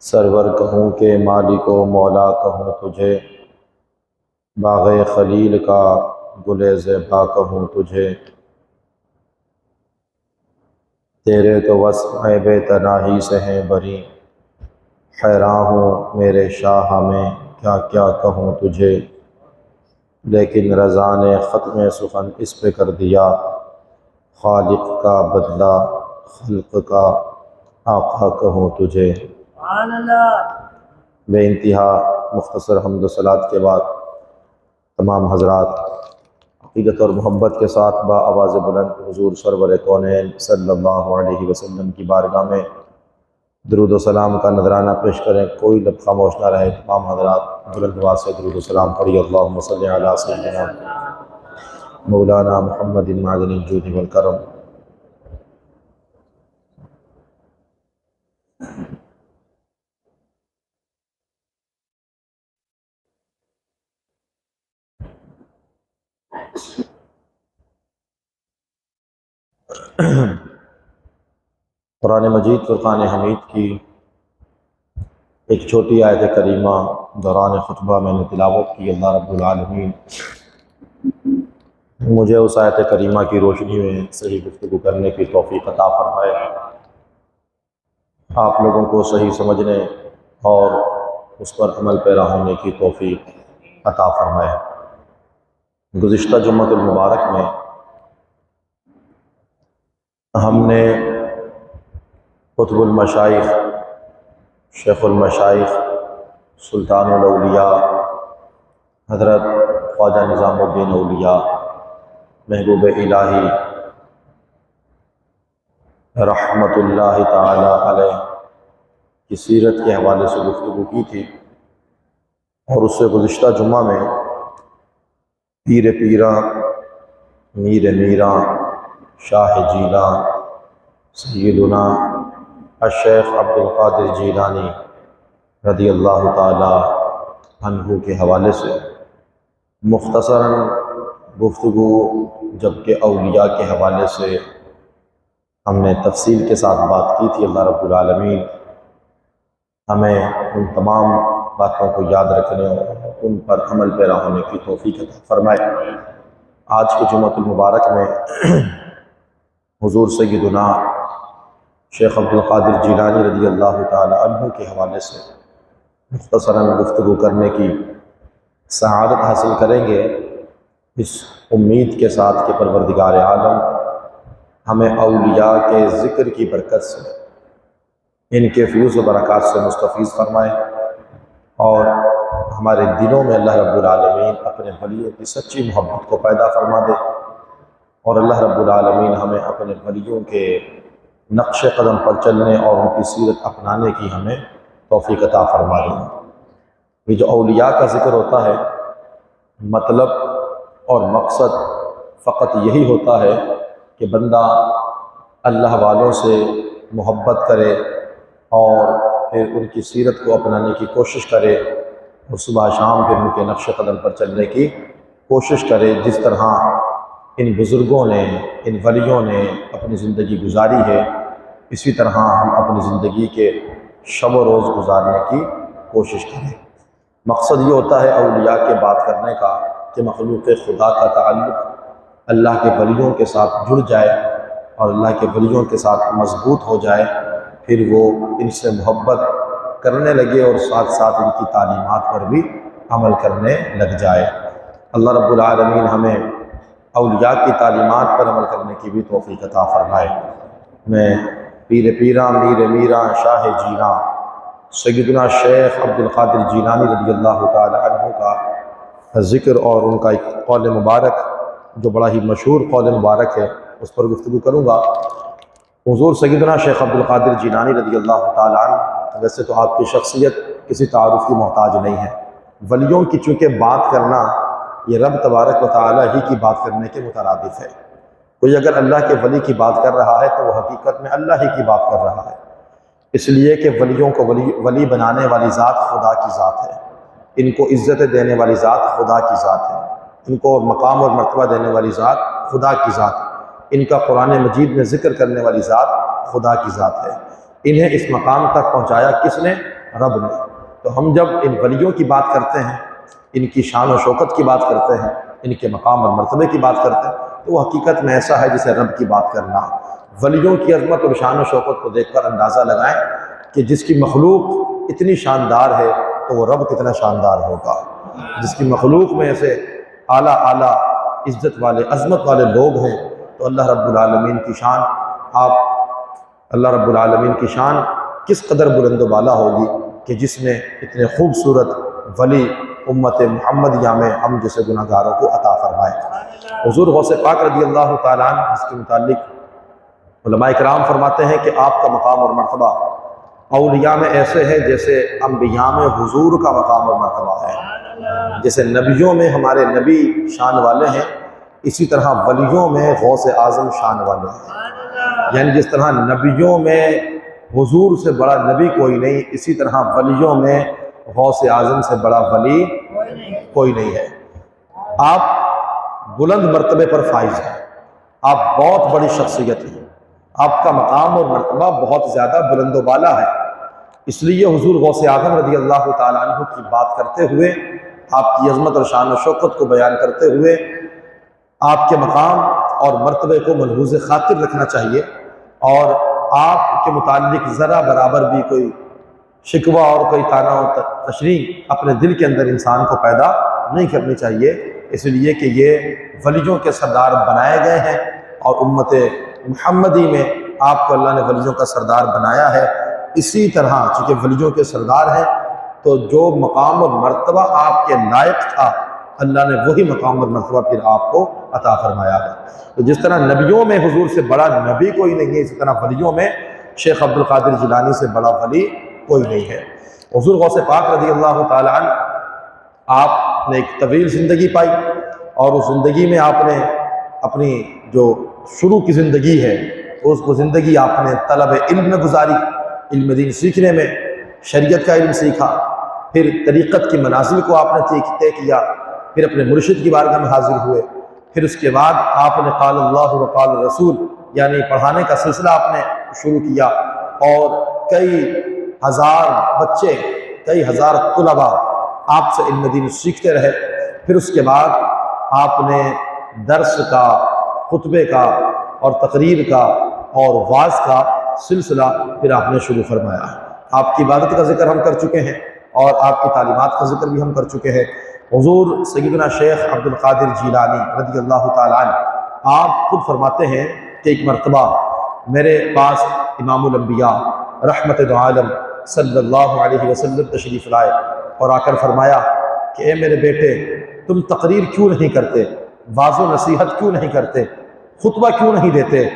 سرور کہوں کہ مالک و مولا کہوں تجھے، باغ خلیل کا گل زیبا کہوں تجھے۔ تیرے تو وصف بے تناہی سے ہیں بری، حیراں ہوں میرے شاہ میں کیا کیا کہوں تجھے۔ لیکن رضا نے ختم سخن اس پہ کر دیا، خالق کا بدلہ خلق کا آقا کہوں تجھے۔ سبحان اللہ۔ بے انتہا مختصر حمد و صلوات کے بعد تمام حضرات عقیدت اور محبت کے ساتھ با آواز بلند حضور سرور کونین صلی اللہ علیہ وسلم کی بارگاہ میں درود و سلام کا نذرانہ پیش کریں۔ کوئی لب خاموش نہ رہے، تمام حضرات بلند آواز سے درود و سلام پڑھی۔ اللہم صلی علی سیدنا مولانا محمد معدن الجود والکرم۔ قرآن مجید فرقان حمید کی ایک چھوٹی آیت کریمہ دوران خطبہ میں نے تلاوت کی۔ اللہ رب العالمین مجھے اس آیت کریمہ کی روشنی میں صحیح گفتگو کرنے کی توفیق عطا فرمائے، آپ لوگوں کو صحیح سمجھنے اور اس پر عمل پیرا ہونے کی توفیق عطا فرمائے۔ گزشتہ جمعۃ المبارک میں ہم نے قطب المشائخ، شیخ المشائخ، سلطان الاولیاء حضرت خواجہ نظام الدین اولیاء محبوب الہی رحمت اللہ تعالی علیہ کی سیرت کے حوالے سے گفتگو کی تھی، اور اس سے گزشتہ جمعہ میں پیر پیراں، میر میراں، شاہ جیلاں سیدنا الشیخ عبد القادر جیلانی رضی اللہ تعالی عنہ کے حوالے سے مختصراً گفتگو، جبکہ اولیاء کے حوالے سے ہم نے تفصیل کے ساتھ بات کی تھی۔ اللہ رب العالمین ہمیں ان تمام باتوں کو یاد رکھنے اور ان پر عمل پیرا ہونے کی توفیق عطا فرمائے۔ آج کے جمعۃ المبارک میں حضور سیدنا شیخ عبد القادر جیلانی رضی اللہ تعالی عنہ کے حوالے سے مختصراً گفتگو کرنے کی سعادت حاصل کریں گے، اس امید کے ساتھ کہ پروردگار عالم ہمیں اولیاء کے ذکر کی برکت سے، ان کے فیوز و برکات سے مستفیض فرمائے، اور ہمارے دلوں میں اللہ رب العالمین اپنے ولیوں کی سچی محبت کو پیدا فرما دے، اور اللہ رب العالمین ہمیں اپنے ولیوں کے نقش قدم پر چلنے اور ان کی سیرت اپنانے کی ہمیں توفیق عطا فرما دے۔ یہ جو اولیاء کا ذکر ہوتا ہے، مطلب اور مقصد فقط یہی ہوتا ہے کہ بندہ اللہ والوں سے محبت کرے اور پھر ان کی سیرت کو اپنانے کی کوشش کرے، اور صبح شام پھر ان کے نقش قدم پر چلنے کی کوشش کرے، جس طرح ان بزرگوں نے، ان ولیوں نے اپنی زندگی گزاری ہے، اسی طرح ہم اپنی زندگی کے شب و روز گزارنے کی کوشش کریں۔ مقصد یہ ہوتا ہے اولیاء کے بات کرنے کا کہ مخلوق خدا کا تعلق اللہ کے ولیوں کے ساتھ جڑ جائے اور اللہ کے ولیوں کے ساتھ مضبوط ہو جائے، پھر وہ ان سے محبت کرنے لگے اور ساتھ ساتھ ان کی تعلیمات پر بھی عمل کرنے لگ جائے۔ اللہ رب العالمین ہمیں اولیاء کی تعلیمات پر عمل کرنے کی بھی توفیق عطا فرمائے۔ میں پیر پیراں، میر میراں، شاہ جیلاں سیدنا شیخ عبد القادر جیلانی رضی اللہ تعالی عنہ کا ذکر اور ان کا ایک قول مبارک جو بڑا ہی مشہور قول مبارک ہے، اس پر گفتگو کروں گا۔ حضور سیدنا شیخ عبد القادر جیلانی رضی اللہ تعالی عنہ، ویسے تو آپ کی شخصیت کسی تعارف کی محتاج نہیں ہے، ولیوں کی چونکہ بات کرنا یہ رب تبارک و تعالی ہی کی بات کرنے کے مترادف ہے۔ کوئی اگر اللہ کے ولی کی بات کر رہا ہے تو وہ حقیقت میں اللہ ہی کی بات کر رہا ہے، اس لیے کہ ولیوں کو ولی بنانے والی ذات خدا کی ذات ہے، ان کو عزت دینے والی ذات خدا کی ذات ہے، ان کو مقام اور مرتبہ دینے والی ذات خدا کی ذات ہے، ان کا قرآن مجید میں ذکر کرنے والی ذات خدا کی ذات ہے۔ انہیں اس مقام تک پہنچایا کس نے؟ رب نے۔ تو ہم جب ان ولیوں کی بات کرتے ہیں، ان کی شان و شوکت کی بات کرتے ہیں، ان کے مقام اور مرتبے کی بات کرتے ہیں، تو وہ حقیقت میں ایسا ہے جسے رب کی بات کرنا۔ ولیوں کی عظمت اور شان و شوکت کو دیکھ کر اندازہ لگائیں کہ جس کی مخلوق اتنی شاندار ہے تو وہ رب کتنا شاندار ہوگا۔ جس کی مخلوق میں ایسے اعلیٰ عزت والے، عظمت والے لوگ ہیں، تو اللہ رب العالمین کی شان اللہ رب العالمین کی شان کس قدر بلند و بالا ہوگی کہ جس نے اتنے خوبصورت ولی امت محمدیہ میں ہم جیسے گناہ گاروں کو عطا فرمائے۔ حضور غوث پاک رضی اللہ تعالیٰ عنہ، اس کے متعلق علماء کرام فرماتے ہیں کہ آپ کا مقام اور مرتبہ اولیاء میں ایسے ہے جیسے انبیاء میں حضور کا مقام اور مرتبہ ہے۔ جیسے نبیوں میں ہمارے نبی شان والے ہیں، اسی طرح ولیوں میں غوث اعظم شان والے ہیں۔ یعنی جس طرح نبیوں میں حضور سے بڑا نبی کوئی نہیں، اسی طرح ولیوں میں غوث اعظم سے بڑا ولی کوئی نہیں ہے۔ آپ بلند مرتبے پر فائز ہیں، آپ بہت بڑی شخصیت ہیں، آپ کا مقام اور مرتبہ بہت زیادہ بلند و بالا ہے۔ اس لیے حضور غوث اعظم رضی اللہ تعالیٰ عنہ کی بات کرتے ہوئے، آپ کی عظمت اور شان و شوکت کو بیان کرتے ہوئے، آپ کے مقام اور مرتبے کو ملحوظ خاطر رکھنا چاہیے، اور آپ کے متعلق ذرا برابر بھی کوئی شکوہ اور کوئی طعنہ و تشریح اپنے دل کے اندر انسان کو پیدا نہیں کرنی چاہیے، اس لیے کہ یہ ولیوں کے سردار بنائے گئے ہیں، اور امت محمدی میں آپ کو اللہ نے ولیوں کا سردار بنایا ہے۔ اسی طرح چونکہ ولیوں کے سردار ہیں تو جو مقام اور مرتبہ آپ کے لائق تھا، اللہ نے وہی مقام اور مرتبہ پھر آپ کو عطا فرمایا ہے۔ تو جس طرح نبیوں میں حضور سے بڑا نبی کوئی نہیں ہے، اسی طرح ولیوں میں شیخ عبد القادر جیلانی سے بڑا ولی کوئی نہیں ہے۔ حضور غوث پاک رضی اللہ تعالیٰ عنہ، آپ نے ایک طویل زندگی پائی، اور اس زندگی میں آپ نے اپنی جو شروع کی زندگی ہے اس کو زندگی آپ نے طلب علم میں گزاری، علم دین سیکھنے میں، شریعت کا علم سیکھا، پھر طریقت کی منازل کو آپ نے طے کیا، پھر اپنے مرشد کی بارگاہ میں حاضر ہوئے، پھر اس کے بعد آپ نے قال اللہ و قال رسول یعنی پڑھانے کا سلسلہ آپ نے شروع کیا، اور کئی ہزار بچے، کئی ہزار طلباء آپ سے علم دین سیکھتے رہے۔ پھر اس کے بعد آپ نے درس کا، خطبے کا اور تقریر کا اور وعظ کا سلسلہ پھر آپ نے شروع فرمایا۔ آپ کی عبادت کا ذکر ہم کر چکے ہیں، اور آپ کی تعلیمات کا ذکر بھی ہم کر چکے ہیں۔ حضور سیدنا شیخ عبد القادر جیلانی رضی اللہ تعالیٰ عنہ، آپ خود فرماتے ہیں کہ ایک مرتبہ میرے پاس امام الانبیاء رحمت دو عالم صلی اللہ علیہ وسلم تشریف لائے، اور آ کر فرمایا کہ اے میرے بیٹے، تم تقریر کیوں نہیں کرتے، واعظ و نصیحت کیوں نہیں کرتے، خطبہ کیوں نہیں دیتے؟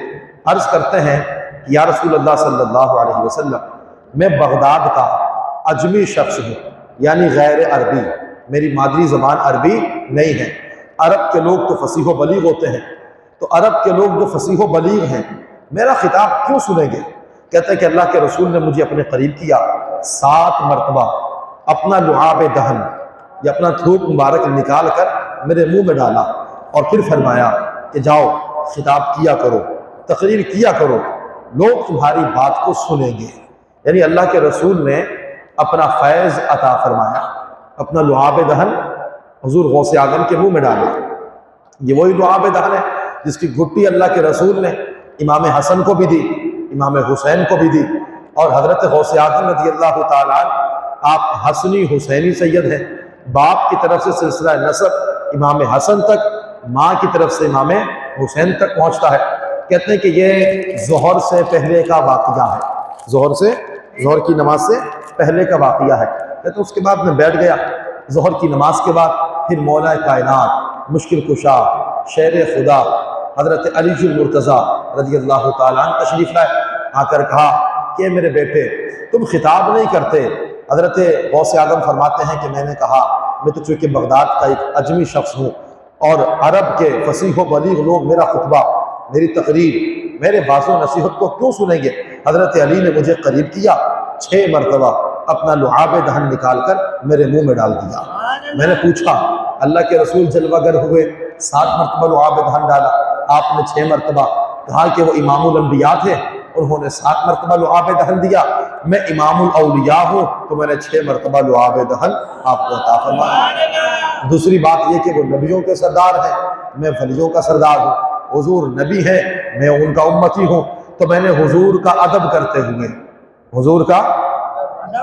عرض کرتے ہیں کہ یا رسول اللہ صلی اللہ علیہ وسلم، میں بغداد کا اجمی شخص ہوں، یعنی غیر عربی، میری مادری زبان عربی نہیں ہے۔ عرب کے لوگ تو فصیح و بلیغ ہوتے ہیں، تو عرب کے لوگ جو فصیح و بلیغ ہیں میرا خطاب کیوں سنیں گے؟ کہتے ہیں کہ اللہ کے رسول نے مجھے اپنے قریب کیا، 7 مرتبہ اپنا لعاب دہن یا اپنا تھوک مبارک نکال کر میرے منہ میں ڈالا، اور پھر فرمایا کہ جاؤ خطاب کیا کرو، تقریر کیا کرو، لوگ تمہاری بات کو سنیں گے۔ یعنی اللہ کے رسول نے اپنا فیض عطا فرمایا، اپنا لعاب دہن حضور غوث اعظم کے منہ میں ڈالا۔ یہ وہی لعاب دہن ہے جس کی گھٹی اللہ کے رسول نے امام حسن کو بھی دی، امام حسین کو بھی دی، اور حضرت غوث اعظم رضی اللہ تعالیٰ عنہ آپ حسنی حسینی سید ہیں، باپ کی طرف سے سلسلہ نسب امام حسن تک، ماں کی طرف سے امام حسین تک پہنچتا ہے۔ کہتے ہیں کہ یہ ظہر سے پہلے کا واقعہ ہے، ظہر کی نماز سے پہلے کا واقعہ ہے۔ کہتے ہیں اس کے بعد میں بیٹھ گیا، ظہر کی نماز کے بعد پھر مولا کائنات، مشکل کشا، شیر خدا حضرت علی المرتضیٰ رضی اللہ تعالیٰ عنہ تشریف لائے، آ کر کہا کہ میرے بیٹے تم خطاب نہیں کرتے۔ حضرت غوث اعظم فرماتے ہیں کہ میں نے کہا میں تو چونکہ بغداد کا ایک اجمی شخص ہوں، اور عرب کے فصیح و بلیغ لوگ میرا خطبہ، میری تقریر، میرے واعظ و نصیحت کو کیوں سنیں گے؟ حضرت علی نے مجھے قریب کیا، 6 مرتبہ اپنا لعاب دہن نکال کر میرے منہ میں ڈال دیا۔ میں نے پوچھا، اللہ کے رسول جلوہ گر ہوئے، 7 مرتبہ لعاب دہن ڈالا، آپ نے 6 مرتبہ کہا کہ وہ امام الانبیاء تھے، انہوں نے 7 مرتبہ لعاب دہن دیا، میں امام الاولیاء ہوں تو میں نے 6 مرتبہ لعاب دہن آپ کو عطا فرمایا۔ دوسری بات یہ کہ وہ نبیوں کے سردار ہیں، میں ولیوں کا سردار ہوں۔ حضور نبی ہے، میں ان کا امتی ہوں، تو میں نے حضور کا ادب کرتے ہوئے، حضور کا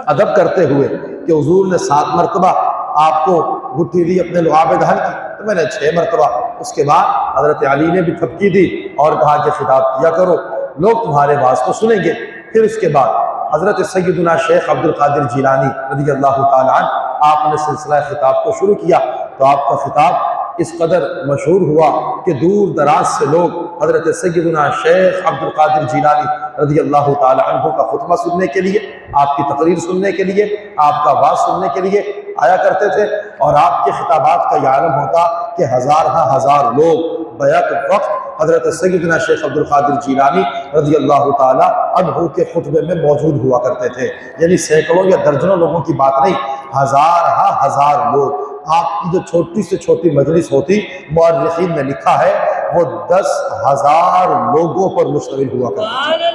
ادب کرتے ہوئے کہ حضور نے 7 مرتبہ آپ کو گٹھی دی اپنے لعاب دہن کی، تو میں نے 6 مرتبہ۔ اس کے بعد حضرت علی نے بھی تھپکی دی اور کہا کہ خطاب کیا کرو، لوگ تمہارے باز کو سنیں گے۔ پھر اس کے بعد حضرت سیدنا شیخ عبد القادر جیلانی رضی اللہ تعالیٰ عنہ، آپ نے سلسلہ خطاب کو شروع کیا تو آپ کا خطاب اس قدر مشہور ہوا کہ دور دراز سے لوگ حضرت سیدنا شیخ عبد القادر جیلانی رضی اللہ تعالیٰ عنہ کا خطبہ سننے کے لیے، آپ کی تقریر سننے کے لیے، آپ کا واعظ سننے کے لیے آیا کرتے تھے، اور آپ کے خطابات کا یہ عالم ہوتا کہ ہزار لوگ بیک وقت حضرت سیدنا شیخ عبد القادر جیلانی رضی اللہ تعالیٰ عنہ کے خطبے میں موجود ہوا کرتے تھے۔ یعنی سینکڑوں یا درجنوں لوگوں کی بات نہیں، ہزار لوگ۔ آپ کی جو چھوٹی سے چھوٹی مجلس ہوتی، مورخین نے لکھا ہے وہ 10,000 لوگوں پر مشتمل ہوا کرتی تھی۔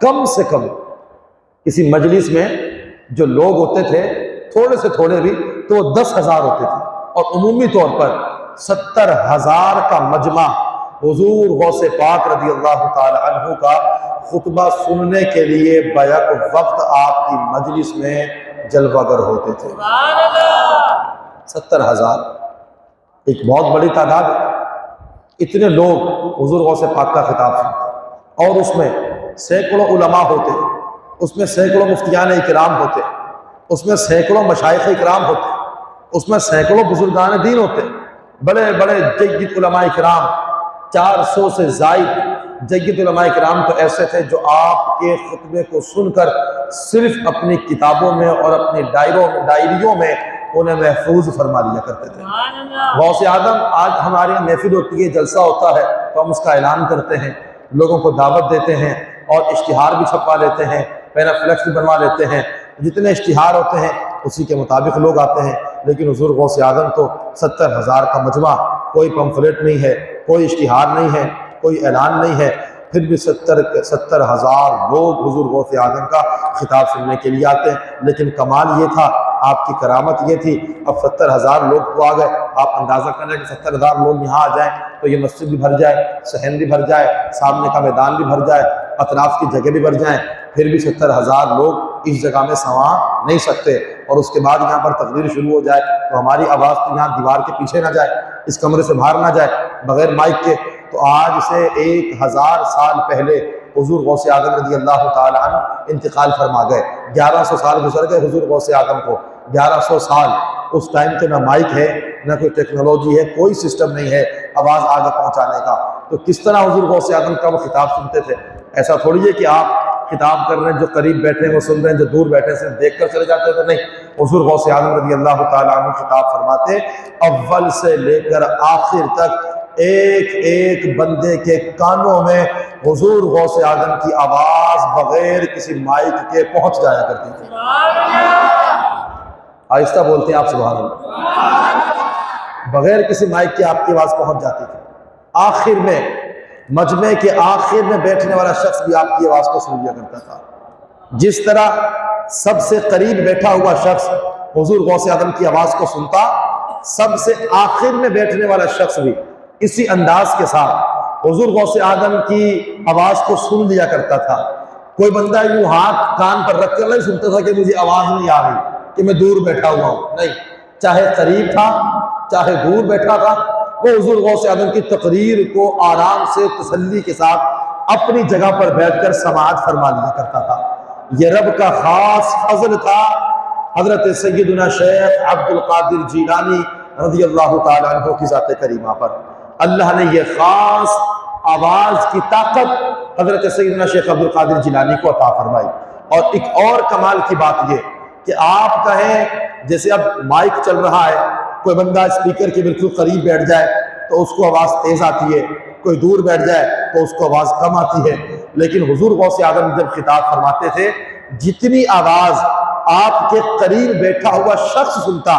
کم سے کم کسی مجلس میں جو لوگ ہوتے تھے تھوڑے سے تھوڑے بھی تو وہ 10,000 ہوتے تھے، اور عمومی طور پر 70,000 کا مجمع حضور غوث پاک رضی اللہ تعالی عنہ کا خطبہ سننے کے لیے بیک وقت آپ کی مجلس میں جلوہ گر ہوتے تھے۔ 70,000 ایک بہت بڑی تعداد ہے۔ اتنے لوگ حضور غوث پاک کا خطاب سنتے، اور اس میں سینکڑوں علماء ہوتے، اس میں سینکڑوں مفتیان اکرام ہوتے، اس میں سینکڑوں مشائخ اکرام ہوتے، اس میں سینکڑوں بزرگان دین ہوتے، بڑے بڑے جید علماء اکرام، 400 سے زائد جید علماء اکرام تو ایسے تھے جو آپ کے خطبے کو سن کر صرف اپنی کتابوں میں اور اپنی ڈائریوں میں انہیں محفوظ فرما لیا کرتے تھے۔ غوث اعظم آج ہمارے یہاں محفل ہوتی ہے، جلسہ ہوتا ہے تو ہم اس کا اعلان کرتے ہیں، لوگوں کو دعوت دیتے ہیں، اور اشتہار بھی چھپا لیتے ہیں، پیرا فلیکس بھی بنوا لیتے ہیں، جتنے اشتہار ہوتے ہیں اسی کے مطابق لوگ آتے ہیں۔ لیکن حضور غوث اعظم تو 70,000 کا مجمع، کوئی پمفلیٹ نہیں ہے، کوئی اشتہار نہیں ہے، کوئی اعلان نہیں ہے، پھر بھی 70,000 لوگ حضور غوث اعظم کا خطاب سننے کے لیے آتے ہیں۔ لیکن کمال یہ تھا، آپ کی کرامت یہ تھی، اب 70,000 لوگ تو آ گئے، آپ اندازہ کر رہے ہیں کہ 70,000 لوگ یہاں آ جائیں تو یہ مسجد بھی بھر جائے، صحن بھی بھر جائے، سامنے کا میدان بھی بھر جائے، اطراف کی جگہ بھی بھر جائیں، پھر بھی 70,000 لوگ اس جگہ میں سما نہیں سکتے۔ اور اس کے بعد یہاں پر تقریر شروع ہو جائے تو ہماری آواز تو یہاں دیوار کے پیچھے نہ جائے، اس کمرے سے باہر نہ جائے بغیر مائک کے۔ تو آج سے 1000 سال پہلے حضور غوث اعظم رضی اللہ تعالیٰ عنہ انتقال فرما گئے، 1100 سال گزر گئے حضور غوث اعظم کو، 1100 سال۔ اس ٹائم پہ نہ مائک ہے، نہ کوئی ٹیکنالوجی ہے، کوئی سسٹم نہیں ہے آواز آگے پہنچانے کا، تو کس طرح حضور غوث اعظم کا وہ خطاب سنتے تھے؟ ایسا تھوڑی ہے کہ آپ خطاب کر رہے ہیں، جو قریب بیٹھے ہیں وہ سن رہے ہیں، جو دور بیٹھے ہیں صرف دیکھ کر چلے جاتے ہیں، تو نہیں۔ حضور غوث اعظم رضی اللہ تعالیٰ عنہ خطاب فرماتے، اول سے لے کر آخر تک ایک ایک بندے کے کانوں میں حضور غوث اعظم کی آواز بغیر کسی مائک کے پہنچ جایا کرتی تھی۔ آہستہ بولتے ہیں آپ سبحان اللہ۔ بغیر کسی مائک کے آپ کی آواز پہنچ جاتی تھی۔ آخر میں مجمع کے آخر میں بیٹھنے والا شخص بھی آپ کی آواز کو سن لیا کرتا تھا۔ جس طرح سب سے قریب بیٹھا ہوا شخص حضور غوث اعظم کی آواز کو سنتا، سب سے آخر میں بیٹھنے والا شخص بھی اسی انداز کے ساتھ حضور غوث اعظم کی آواز کو سن لیا کرتا تھا۔ کوئی بندہ یوں ہاتھ کان پر رکھ کر نہیں سنتا تھا کہ مجھے آواز نہیں آ رہی، کہ میں دور بیٹھا ہوا ہوں، نہیں، چاہے قریب تھا چاہے دور بیٹھا تھا، وہ حضور غوث اعظم کی تقریر کو آرام سے تسلی کے ساتھ اپنی جگہ پر بیٹھ کر سماعت فرما لیا کرتا تھا۔ یہ رب کا خاص فضل تھا حضرت سیدنا شیخ عبد القادر جیلانی رضی اللہ تعالیٰ عنہ کی ذات کریمہ پر۔ اللہ نے یہ خاص آواز کی طاقت حضرت سیدنا شیخ عبد القادر جیلانی کو عطا فرمائی۔ اور ایک اور کمال کی بات یہ کہ آپ کہیں جیسے اب مائک چل رہا ہے، کوئی بندہ اسپیکر کے بالکل قریب بیٹھ جائے تو اس کو آواز تیز آتی ہے، کوئی دور بیٹھ جائے تو اس کو آواز کم آتی ہے، لیکن حضور غوث اعظم جب خطاب فرماتے تھے جتنی آواز آپ کے قریب بیٹھا ہوا شخص سنتا،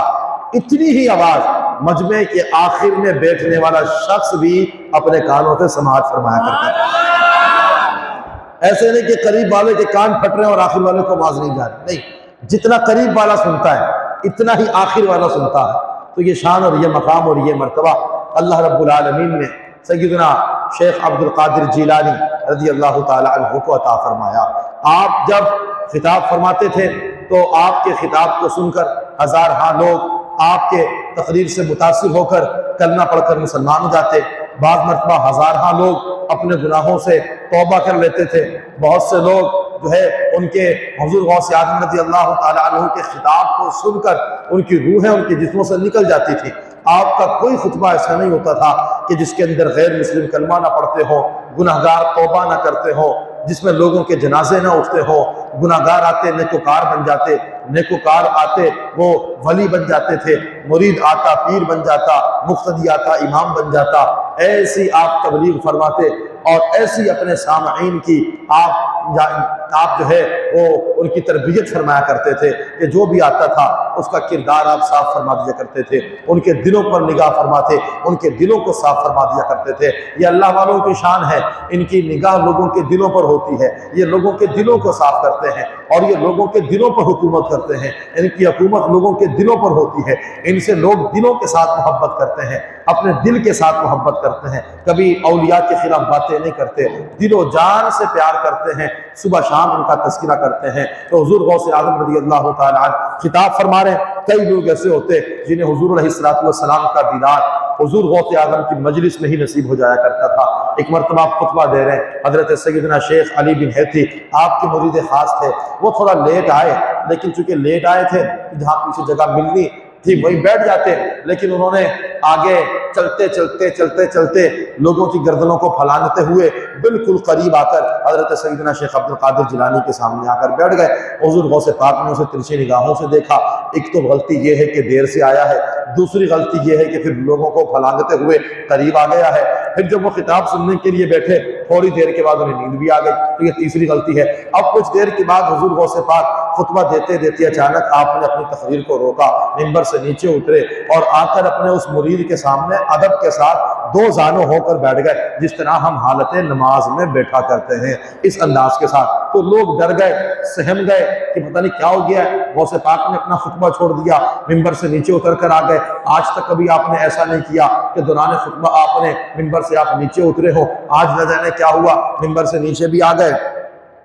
اتنی ہی آواز مجمع کے آخر میں بیٹھنے والا شخص بھی اپنے کانوں سے سماعت فرمایا کرتا تھا۔ ایسے نہیں کہ قریب والے کے کان پھٹ رہے ہیں اور آخر والے کو آواز نہیں جا رہی، نہیں، جتنا قریب والا سنتا ہے اتنا ہی آخر والا سنتا ہے۔ تو یہ شان اور یہ مقام اور یہ مرتبہ اللہ رب العالمین نے سیدنا شیخ عبد القادر جیلانی رضی اللہ تعالی عنہ کو عطا فرمایا۔ آپ جب خطاب فرماتے تھے تو آپ کے خطاب کو سن کر ہزارہا لوگ آپ کے تقریر سے متاثر ہو کر کلمہ پڑھ کر مسلمان ہو جاتے۔ بعض مرتبہ ہزارہا لوگ اپنے گناہوں سے توبہ کر لیتے تھے۔ بہت سے لوگ جو ہے ان کے حضور غوث اعظم رضی اللہ تعالیٰ عنہ کے خطاب کو سن کر ان کی روحیں ان کے جسموں سے نکل جاتی تھی۔ آپ کا کوئی خطبہ ایسا نہیں ہوتا تھا کہ جس کے اندر غیر مسلم کلمہ نہ پڑھتے ہو، گناہگار توبہ نہ کرتے ہو، جس میں لوگوں کے جنازے نہ اٹھتے ہو۔ گناہگار آتے نیکوکار بن جاتے، نیکوکار آتے وہ ولی بن جاتے تھے، مرید آتا پیر بن جاتا، مقتدی آتا امام بن جاتا۔ ایسی آپ تبلیغ فرماتے اور ایسی اپنے سامعین کی آپ جو ہے وہ ان کی تربیت فرمایا کرتے تھے کہ جو بھی آتا تھا اس کا کردار آپ صاف فرما دیا کرتے تھے، ان کے دلوں پر نگاہ فرماتے، ان کے دلوں کو صاف فرما دیا کرتے تھے۔ یہ اللہ والوں کی شان ہے، ان کی نگاہ لوگوں کے دلوں پر ہوتی ہے، یہ لوگوں کے دلوں کو صاف کرتے ہیں اور یہ لوگوں کے دلوں پر حکومت کرتے ہیں۔ ان کی حکومت لوگوں کے دلوں پر ہوتی ہے، ان سے لوگ دلوں کے ساتھ محبت کرتے ہیں، اپنے دل کے ساتھ محبت کرتے ہیں، کبھی اولیاء کے خلاف باتیں نہیں کرتے، دل و جان سے پیار کرتے ہیں، صبح شام ان کا تذکرہ کرتے ہیں۔ تو حضور غوث اعظم رضی اللہ تعالیٰ عنہ خطاب فرما رہے ہیں۔ کئی لوگ ایسے ہوتے جنہیں حضور علیہ السلام کا دیدار حضور غوث اعظم کی مجلس میں ہی نصیب ہو جایا کرتا تھا۔ ایک مرتبہ آپ خطبہ دے رہے ہیں، حضرت سیدنا شیخ علی بن حیتی آپ کے مرید خاص تھے، وہ تھوڑا لیٹ آئے، لیکن چونکہ لیٹ آئے تھے جہاں پیچھے جگہ ملنی تھی وہیں بیٹھ جاتے، لیکن انہوں نے آگے چلتے لوگوں کی گردنوں کو پھلانگتے ہوئے بالکل قریب آ کر حضرت سیدنا شیخ عبد القادر جیلانی کے سامنے آ کر بیٹھ گئے۔ حضور غوث پاک نے اسے ترچھی نگاہوں سے دیکھا۔ ایک تو غلطی یہ ہے کہ دیر سے آیا ہے، دوسری غلطی یہ ہے کہ پھر لوگوں کو پھلانگتے ہوئے قریب آ گیا ہے۔ پھر جب وہ خطاب سننے کے لیے بیٹھے تھوڑی دیر کے بعد انہیں نیند بھی آ گئی، تو یہ تیسری غلطی ہے۔ اب کچھ دیر کے بعد حضور غوث پاک خطبہ دیتے اچانک آپ نے اپنی تقریر کو روکا، منبر سے نیچے اترے اور آ کر اپنے اس مرید کے سامنے ادب کے ساتھ دو زانوں ہو کر بیٹھ گئے، جس طرح ہم حالت نماز میں بیٹھا کرتے ہیں، اس انداز کے ساتھ۔ تو لوگ ڈر گئے، سہم گئے کہ پتہ نہیں کیا ہو گیا ہے۔ غوث پاک نے اپنا خطبہ چھوڑ دیا، منبر سے نیچے اتر کر آ گئے۔ آج تک کبھی آپ نے ایسا نہیں کیا کہ دوران خطبہ آپ نے منبر سے آپ نیچے اترے ہو، آج نہ جانے کیا ہوا منبر سے نیچے بھی آ گئے،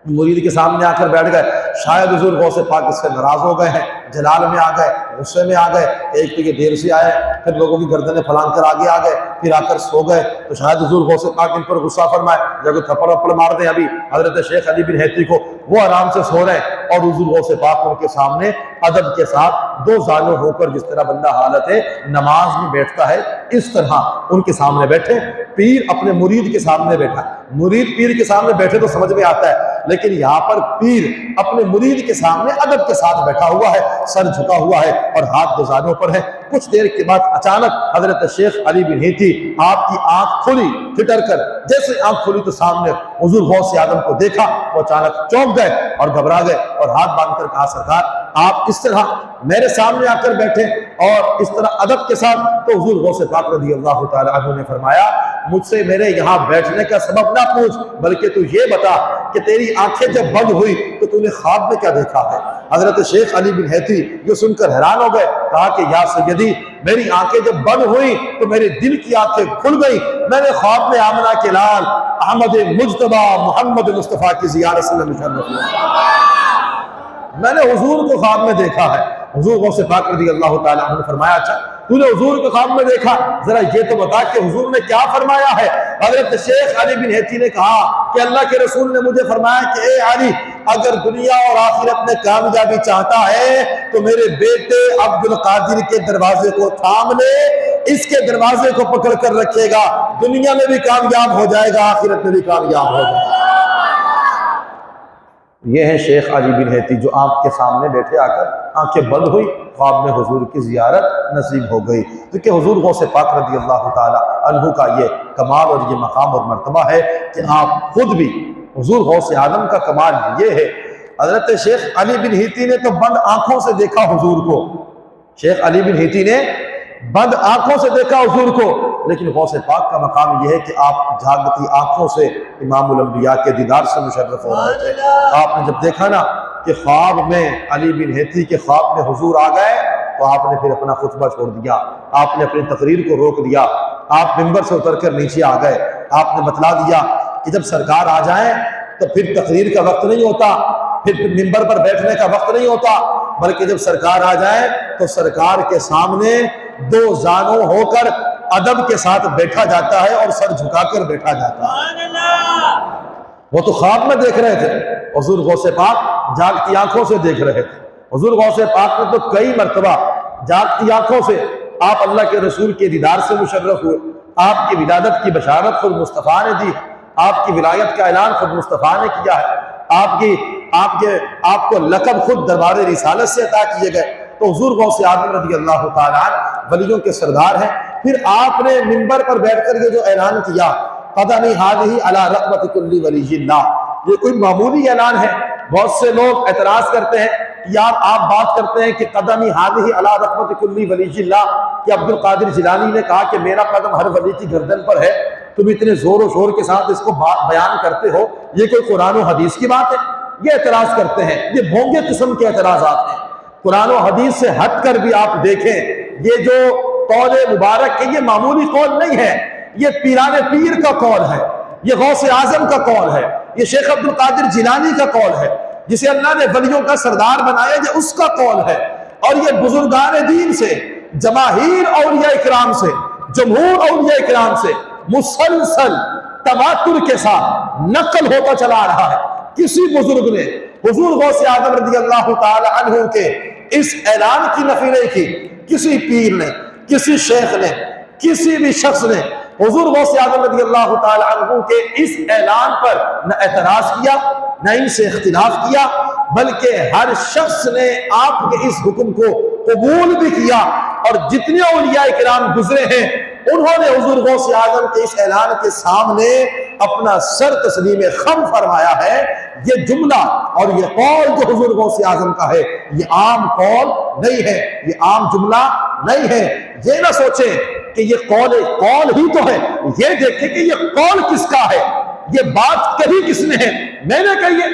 مرید کے سامنے آ کر بیٹھ گئے۔ شاید حضور غوث پاک اس سے ناراض ہو گئے ہیں، جلال میں آ گئے، غصے میں آ گئے، ایک تو یہ دیر سے آئے، پھر لوگوں کی گردنیں پھلانگ کر آگے آ گئے، پھر آ کر سو گئے۔ تو شاید حضور غوث پاک ان پر غصہ فرمائے، جب تھپڑ وپڑ مار دیں ابھی حضرت شیخ علی بن حیتی کو، وہ آرام سے سو رہے ہیں اور حضور غوث پاک ان کے سامنے ادب کے ساتھ دو زانوں ہو کر جس طرح بندہ حالت نماز میں بیٹھتا ہے اس طرح ان کے سامنے بیٹھے۔ پیر اپنے مرید کے سامنے بیٹھا، مرید پیر کے سامنے بیٹھے تو سمجھ میں آتا ہے، لیکن یہاں پر پیر اپنے مرید کے سامنے ادب کے ساتھ بیٹھا ہوا ہے، سر جھکا ہوا ہے اور ہاتھ دو زانوں پر ہے۔ کچھ دیر کے بعد اچانک حضرت شیخ علی بن حیتی آپ کی آنکھ کھلی ٹھٹر کر، جیسے آنکھ کھلی تو سامنے حضور غوث اعظم کو دیکھا، وہ اچانک چونک گئے اور گھبرا گئے اور ہاتھ باندھ کر کہا سرکار آپ اس طرح میرے سامنے آ کر بیٹھے اور اس طرح ادب کے ساتھ؟ تو حضور غوث پاک رضی اللہ تعالی عنہ نے فرمایا مجھ سے میرے یہاں بیٹھنے کا سبب نہ پوچھ، بلکہ تو یہ بتا کہ تیری آنکھیں جب بند ہوئی تو تو نے خواب میں کیا دیکھا ہے؟ حضرت شیخ علی بن حیتی یہ سن کر حیران ہو گئے، کہا کہ یا سیدی میری آنکھیں جب بند ہوئی تو میرے دل کی آنکھیں کھل گئی، میں نے خواب میں آمنہ کے لال احمد مجتبی محمد مصطفیٰ کی زیارت سے میں نے حضور کو خواب میں دیکھا ہے۔ حضور غوث پاک رضی اللہ تعالیٰ عنہ نے فرمایا اچھا تو نے حضور کو خواب میں دیکھا، ذرا یہ تو بتا کہ حضور نے کیا فرمایا ہے؟ حضرت شیخ علی بن حیتی نے کہا کہ اللہ کے رسول نے مجھے فرمایا کہ اے علی اگر دنیا اور آخرت میں کامیابی چاہتا ہے تو میرے بیٹے عبد القادر کے دروازے کو تھام لے، اس کے دروازے کو پکڑ کر رکھے گا، دنیا میں بھی کامیاب ہو جائے گا، آخرت میں بھی کامیاب ہو جائے گا۔ یہ ہے شیخ علی بن حیتی جو آپ کے سامنے بیٹھے آ کر آنکھیں بند ہوئی، خواب میں حضور کی زیارت نصیب ہو گئی۔ کیونکہ حضور غوث پاک رضی اللہ تعالی عنہ کا یہ کمال اور یہ مقام اور مرتبہ ہے کہ آپ خود بھی حضور غوث اعظم کا کمال یہ ہے۔ حضرت شیخ علی بن حیتی نے تو بند آنکھوں سے دیکھا حضور کو، شیخ علی بن حیتی نے بند آنکھوں سے دیکھا حضور کو، لیکن غوث پاک کا مقام یہ ہے کہ آپ جاگتی آنکھوں سے امام الانبیاء کے دیدار سے مشرف ہو رہے تھے۔ آپ نے جب دیکھا نا کہ خواب میں علی بن ہیتی کے خواب میں حضور آ گئے تو آپ نے پھر اپنا خطبہ چھوڑ دیا، آپ نے اپنی تقریر کو روک دیا، آپ ممبر سے اتر کر نیچے آ گئے۔ آپ نے بتلا دیا کہ جب سرکار آ جائیں تو پھر تقریر کا وقت نہیں ہوتا، پھر ممبر پر بیٹھنے کا وقت نہیں ہوتا، بلکہ جب سرکار آ جائیں تو سرکار کے سامنے دو زانوں ہو کر ادب کے ساتھ بیٹھا جاتا ہے اور سر جھکا کر بیٹھا جاتا ہے۔ وہ تو خواب میں دیکھ رہے تھے، حضور غوث پاک جاگتی آنکھوں سے دیکھ رہے تھے۔ حضور غوث پاک نے تو کئی مرتبہ جاگتی آنکھوں سے آپ اللہ کے رسول کے دیدار سے مشرف ہوئے۔ آپ کی ولادت کی بشارت خود مصطفیٰ نے دی، آپ کی ولایت کا اعلان خود مصطفیٰ نے کیا ہے، آپ کو لقب خود دربار رسالت سے عطا کیے گئے۔ تو حضور غوث اعظم رضی اللہ تعالیٰ عنہ ولیوں کے سردار ہیں۔ پھر آپ نے منبر پر بیٹھ کر یہ جو اعلان کیا قدمی ھذہ علی رقبۃ کل ولی اللہ، یہ کوئی معمولی اعلان ہے؟ بہت سے لوگ اعتراض کرتے ہیں کہ یار آپ بات کرتے ہیں کہ قدمی ھذہ علی رقبۃ کل ولی اللہ، کہ عبد القادر جیلانی نے کہا کہ میرا قدم ہر ولی کی گردن پر ہے، تم اتنے زور و شور کے ساتھ اس کو بیان کرتے ہو، یہ کوئی قرآن و حدیث کی بات ہے؟ یہ اعتراض کرتے ہیں، یہ بھونگے قسم کے اعتراضات ہیں۔ قرآن و حدیث سے ہٹ کر بھی آپ دیکھیں، یہ جو قول مبارک ہے یہ معمولی قول نہیں ہے، یہ پیران پیر کا قول ہے، یہ غوث اعظم کا قول ہے، یہ شیخ عبد القادر جیلانی کا قول ہے، جسے اللہ نے ولیوں کا سردار بنایا یہ اس کا قول ہے۔ اور یہ بزرگان دین سے، جماہیر اولیاء اکرام سے، جمہور اولیاء اکرام سے مسلسل تواتر کے ساتھ نقل ہوتا چلا آ رہا ہے۔ کسی بزرگ نے حضور غوث اعظم رضی اللہ تعالی عنہ کے اس اعلان کی نفی نہیں کی، کسی پیر نے، کسی شیخ نے، کسی بھی شخص نے حضور غوث اعظم رضی اللہ تعالی عنہ کے اس اعلان پر نہ اعتراض کیا، نہ ان سے اختلاف کیا، بلکہ ہر شخص نے آپ کے اس حکم کو قبول بھی کیا۔ اور جتنے اولیاء کرام گزرے ہیں انہوں نے حضور غوث اعظم کے اس اعلان کے سامنے اپنا سر تسلیم خم فرمایا ہے۔ یہ جملہ اور یہ قول جو حضور غوث اعظم کا ہے یہ عام قول نہیں ہے، یہ عام جملہ نہیں ہے۔ یہ نہ سوچیں کہ یہ قول ہی تو ہے، یہ دیکھیں کہ یہ قول کس کا ہے، یہ بات کہی کس نے ہے؟ میں نے کہی ہے،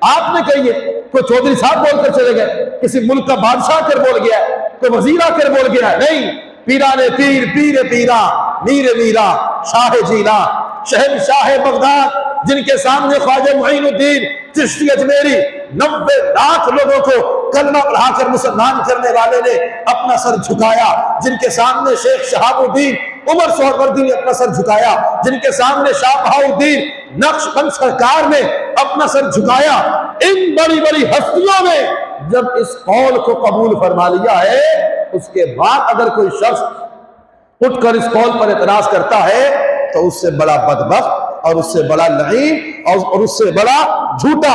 آپ نے کہی ہے، کوئی چودھری صاحب بول کر چلے گئے، کسی ملک کا بادشاہ کر بول گیا، کوئی وزیر آ کر بول گیا، نہیں، پیران پیر، پیر پیرا، میر میرا، شاہ جیلا، شہنشاہ بغداد، جن کے سامنے خواجہ معین الدین چشتی اجمیری 90 لاکھ لوگوں کو کلمہ پڑھا کر مسلمان کرنے والے نے اپنا سر جھکایا، جن کے سامنے شیخ شہاب الدین عمر سہروردی نے اپنا سر جھکایا، جن کے سامنے شاہ بہاؤالدین نقش بند سرکار نے اپنا سر جھکایا، ان بڑی بڑی ہستیوں نے جب اس قول کو قبول فرما لیا ہے، اس کے بعد اگر کوئی شخص اٹھ کر اس قول پر اعتراض کرتا ہے تو اس سے بڑا بدبخت اور اس سے بڑا لعین اور اس سے بڑا جھوٹا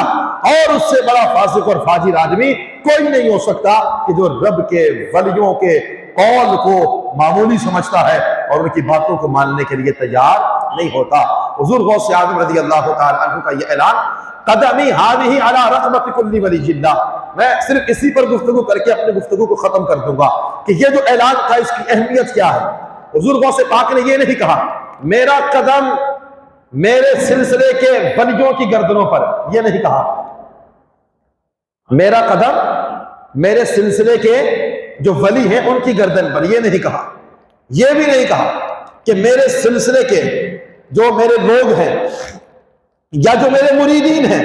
اور اس سے بڑا فاسق اور فاجر آدمی کوئی نہیں ہو سکتا کہ جو رب کے ولیوں کے قول کو معمولی سمجھتا ہے اور ان کی باتوں کو ماننے کے لیے تیار نہیں ہوتا۔ حضور غوث اعظم رضی اللہ تعالی عنہ کا یہ اعلان قدمی ھذہ علی رقبۃ کل ولی اللہ، میں صرف اسی پر گفتگو کر کے اپنے گفتگو کو ختم کر دوں گا کہ یہ جو اعلان تھا اس کی اہمیت کیا ہے۔ حضور غوث پاک نے یہ نہیں کہا میرا قدم میرے سلسلے کے ولیوں کی گردنوں پر، یہ نہیں کہا میرا قدم میرے سلسلے کے جو ولی ہیں ان کی گردن پر، یہ نہیں کہا، یہ بھی نہیں کہا کہ میرے سلسلے کے جو میرے لوگ ہیں یا جو میرے مریدین ہیں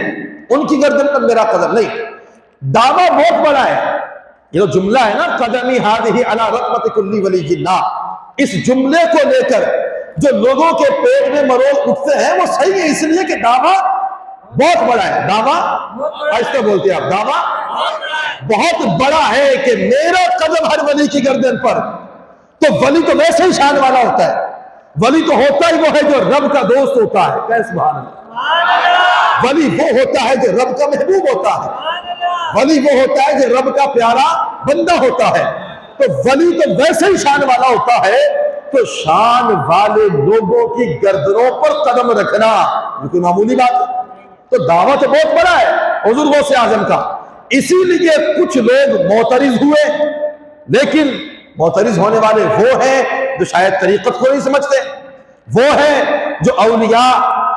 ان کی گردن پر میرا قدم نہیں۔ دعویٰ بہت بڑا ہے، یہ جو جملہ ہے نا قدمی ھذہ علی رقبۃ کل ولی اللہ، اس جملے کو لے کر جو لوگوں کے پیٹ میں مروڑ اٹھتے ہیں وہ صحیح ہے، اس لیے کہ دعویٰ بہت بڑا ہے، دعویٰ آہستہ بولتے ہیں آپ، دعویٰ بہت بڑا ہے کہ میرا قدم ہر ولی کی گردن پر۔ تو ولی تو ویسے ہی شان والا ہوتا ہے، ولی تو ہوتا ہی وہ ہے جو رب کا دوست ہوتا ہے، کہ سبحان اللہ، ولی وہ ہوتا ہے جو رب کا محبوب ہوتا ہے، ولی وہ ہوتا ہے جو رب کا پیارا بندہ ہوتا ہے۔ تو ولی تو ویسے ہی شان والا ہوتا ہے، تو شان والے لوگوں کی گردنوں پر قدم رکھنا یہ کوئی معمولی بات ہے؟ تو دعویٰ تو بہت بڑا ہے حضور غوث اعظم کا، اسی لیے کچھ لوگ معترض ہوئے، لیکن معترض ہونے والے وہ ہیں جو شاید طریقت کو نہیں سمجھتے، وہ ہیں جو اولیاء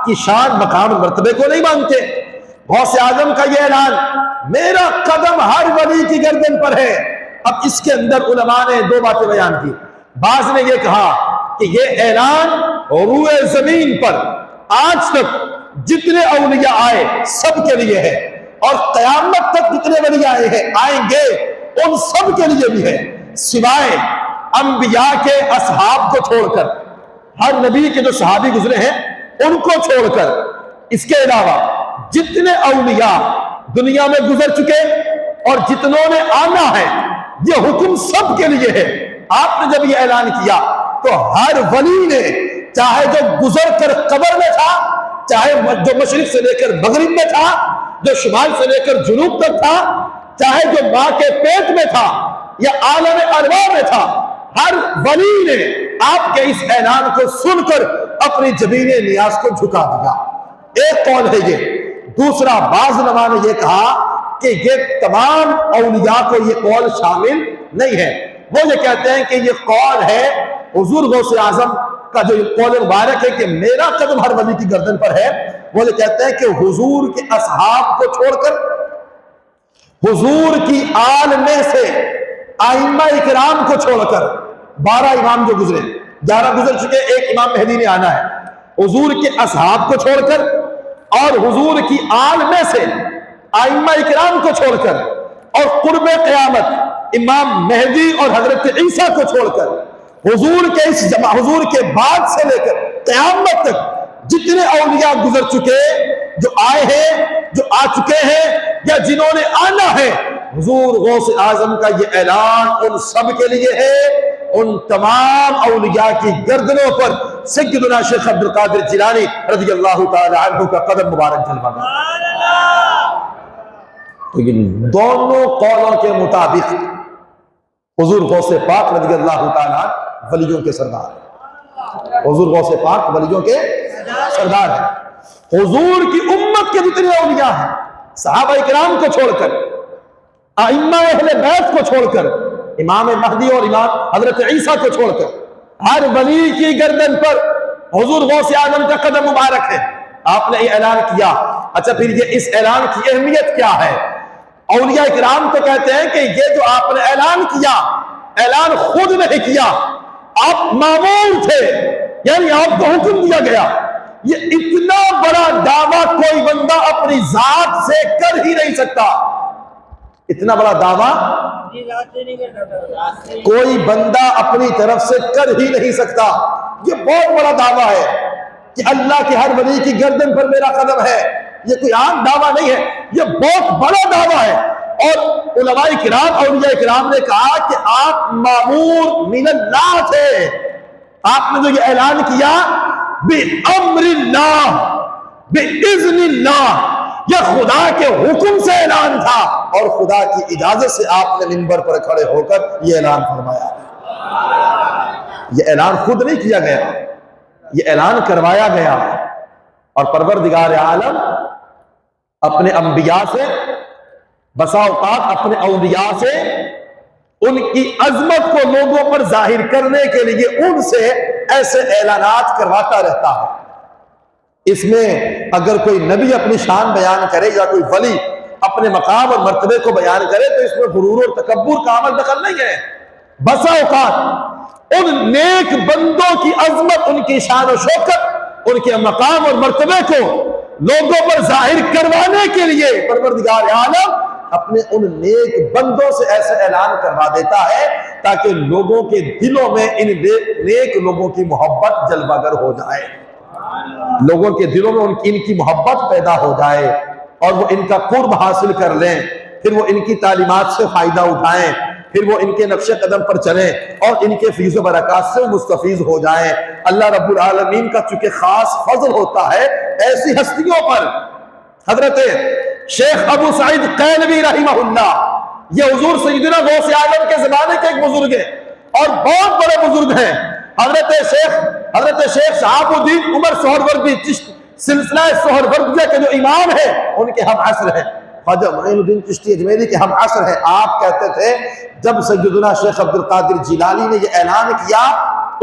کی شان مقام مرتبے کو نہیں مانتے۔ غوث اعظم کا یہ اعلان، میرا قدم ہر ولی کی گردن پر ہے۔ اب اس کے اندر علماء نے دو باتیں بیان کی۔ بعض نے یہ کہا کہ یہ اعلان روئے زمین پر آج تک جتنے اولیاء آئے سب کے لیے ہے، اور قیامت تک جتنے ولی آئیں گے ان سب کے لیے بھی ہے، سوائے انبیاء کے اصحاب کو چھوڑ کر، ہر نبی کے جو صحابی گزرے ہیں ان کو چھوڑ کر۔ اس کے علاوہ جتنے اولیاء دنیا میں گزر چکے اور جتنوں نے آنا ہے، یہ حکم سب کے لیے ہے۔ آپ نے جب یہ اعلان کیا تو ہر ولی نے، چاہے جو گزر کر قبر میں تھا، چاہے جو مشرق سے لے کر مغرب میں تھا، جو شمال سے لے کر جنوب تک تھا، چاہے جو ماں کے پیٹ میں تھا یا عالم ارواح میں تھا، ہر ولی نے آپ کے اس اعلان کو سن کر اپنی جبین نیاز کو جھکا دیا۔ ایک قول ہے یہ۔ دوسرا، بعض علماء نے یہ کہا کہ یہ تمام اولیاء کو یہ قول شامل نہیں ہے۔ وہ یہ کہتے ہیں کہ یہ قول ہے حضور غوث اعظم کا جو قول مبارک ہے کہ میرا قدم ہر ولی کی گردن پر ہے، وہ یہ کہتے ہیں کہ حضور کے اصحاب کو چھوڑ کر، حضور کی آل میں سے ائمہ اکرام کو چھوڑ کر، 12 امام جو گزرے، 11 گزر چکے، ایک امام مہدی نے آنا ہے، حضور کے اصحاب کو چھوڑ کر اور حضور کی آل میں سے ائمہ اکرام کو چھوڑ کر اور قرب قیامت امام مہدی اور حضرت عیسیٰ کو چھوڑ کر، حضور کے بعد سے لے کر قیامت تک جتنے اولیاء گزر چکے، جو آئے ہیں، جو آ چکے ہیں یا جنہوں نے آنا ہے، حضور غوث اعظم کا یہ اعلان ان سب کے لیے ہے۔ ان تمام اولیاء کی گردنوں پر سیدنا شیخ عبد القادر جیلانی رضی اللہ تعالی عنہ کا قدم مبارک جلوہ گیا۔ تو ان دونوں قولوں کے مطابق حضور غوث پاک رضی اللہ تعالی عنہ ولیوں کے سردار ہیں۔ حضور غوث پاک ولیوں کے سردار ہیں۔ حضور کی امت کے جتنے اولیاء ہیں، صحابہ کرام کو چھوڑ کر، ائمہ اہل بیت کو چھوڑ کر، امام مہدی اور امام حضرت عیسیٰ کو چھوڑ کر، ہر ولی کی گردن پر حضور غوث اعظم کا قدم مبارک ہے۔ آپ نے یہ اعلان کیا۔ اچھا، پھر یہ اس اعلان کی اہمیت کیا ہے؟ اولیاء کرام تو کہتے ہیں کہ یہ جو آپ نے اعلان کیا، اعلان خود نہیں کیا، آپ مامور تھے، یعنی آپ کو حکم دیا گیا۔ یہ اتنا بڑا دعویٰ کوئی بندہ اپنی ذات سے کر ہی نہیں سکتا۔ اتنا بڑا دعویٰ کوئی بندہ اپنی طرف سے کر ہی نہیں سکتا۔ یہ بہت بڑا دعویٰ ہے کہ اللہ کے ہر ولی کی گردن پر میرا قدم ہے۔ یہ کوئی عام دعویٰ نہیں ہے، یہ بہت بڑا دعویٰ ہے۔ اور علماء کرام، اولیاء کرام نے کہا کہ آپ مامور من اللہ تھے۔ آپ نے جو یہ اعلان کیا، بِأَمْرِ اللَّهِ بِإِذْنِ اللَّهِ، یہ خدا کے حکم سے اعلان تھا اور خدا کی اجازت سے آپ نے منبر پر کھڑے ہو کر یہ اعلان فرمایا۔ یہ اعلان خود نہیں کیا گیا، یہ اعلان کروایا گیا۔ اور پروردگار عالم اپنے انبیاء سے، بسا اوقات اپنے اولیاء سے، ان کی عظمت کو لوگوں پر ظاہر کرنے کے لیے ان سے ایسے اعلانات کرواتا رہتا ہے۔ اس میں اگر کوئی نبی اپنی شان بیان کرے یا کوئی ولی اپنے مقام اور مرتبے کو بیان کرے تو اس میں غرور اور تکبر کا عمل دخل نہیں ہے۔ بسا اوقات ان نیک بندوں کی عظمت، ان کی شان و شوکت، ان کے مقام اور مرتبے کو لوگوں پر ظاہر کروانے کے لیے پروردگار عالم اپنے ان نیک بندوں سے ایسے اعلان کروا دیتا ہے تاکہ لوگوں کے دلوں میں ان نیک لوگوں کی محبت جلوہ گر ہو جائے، لوگوں کے دلوں میں ان کی محبت پیدا ہو جائے اور وہ ان کا قرب حاصل کر لیں، پھر وہ ان کی تعلیمات سے فائدہ اٹھائیں، پھر وہ ان کے نقش قدم پر چلیں اور ان کے فیض و برکات سے مستفیض ہو جائیں۔ اللہ رب العالمین کا چونکہ خاص فضل ہوتا ہے ایسی ہستیوں پر۔ حضرت شیخ ابو سعید قینوی رحمہ اللہ، یہ حضور سیدنا غوث اعظم کے زمانے کے ایک بزرگ ہیں اور بہت بڑے بزرگ ہیں۔ حضرت شیخ شہاب الدین عمر سہروردی سلسلہ سہروردیہ کے جو امام ہیں، ان کے ہم عصر ہیں۔ خواجہ معین الدین چشتی اجمیری کے ہم عصر ہیں، آپ کہتے تھے جب سیدنا شیخ عبد القادر جیلانی نے یہ اعلان کیا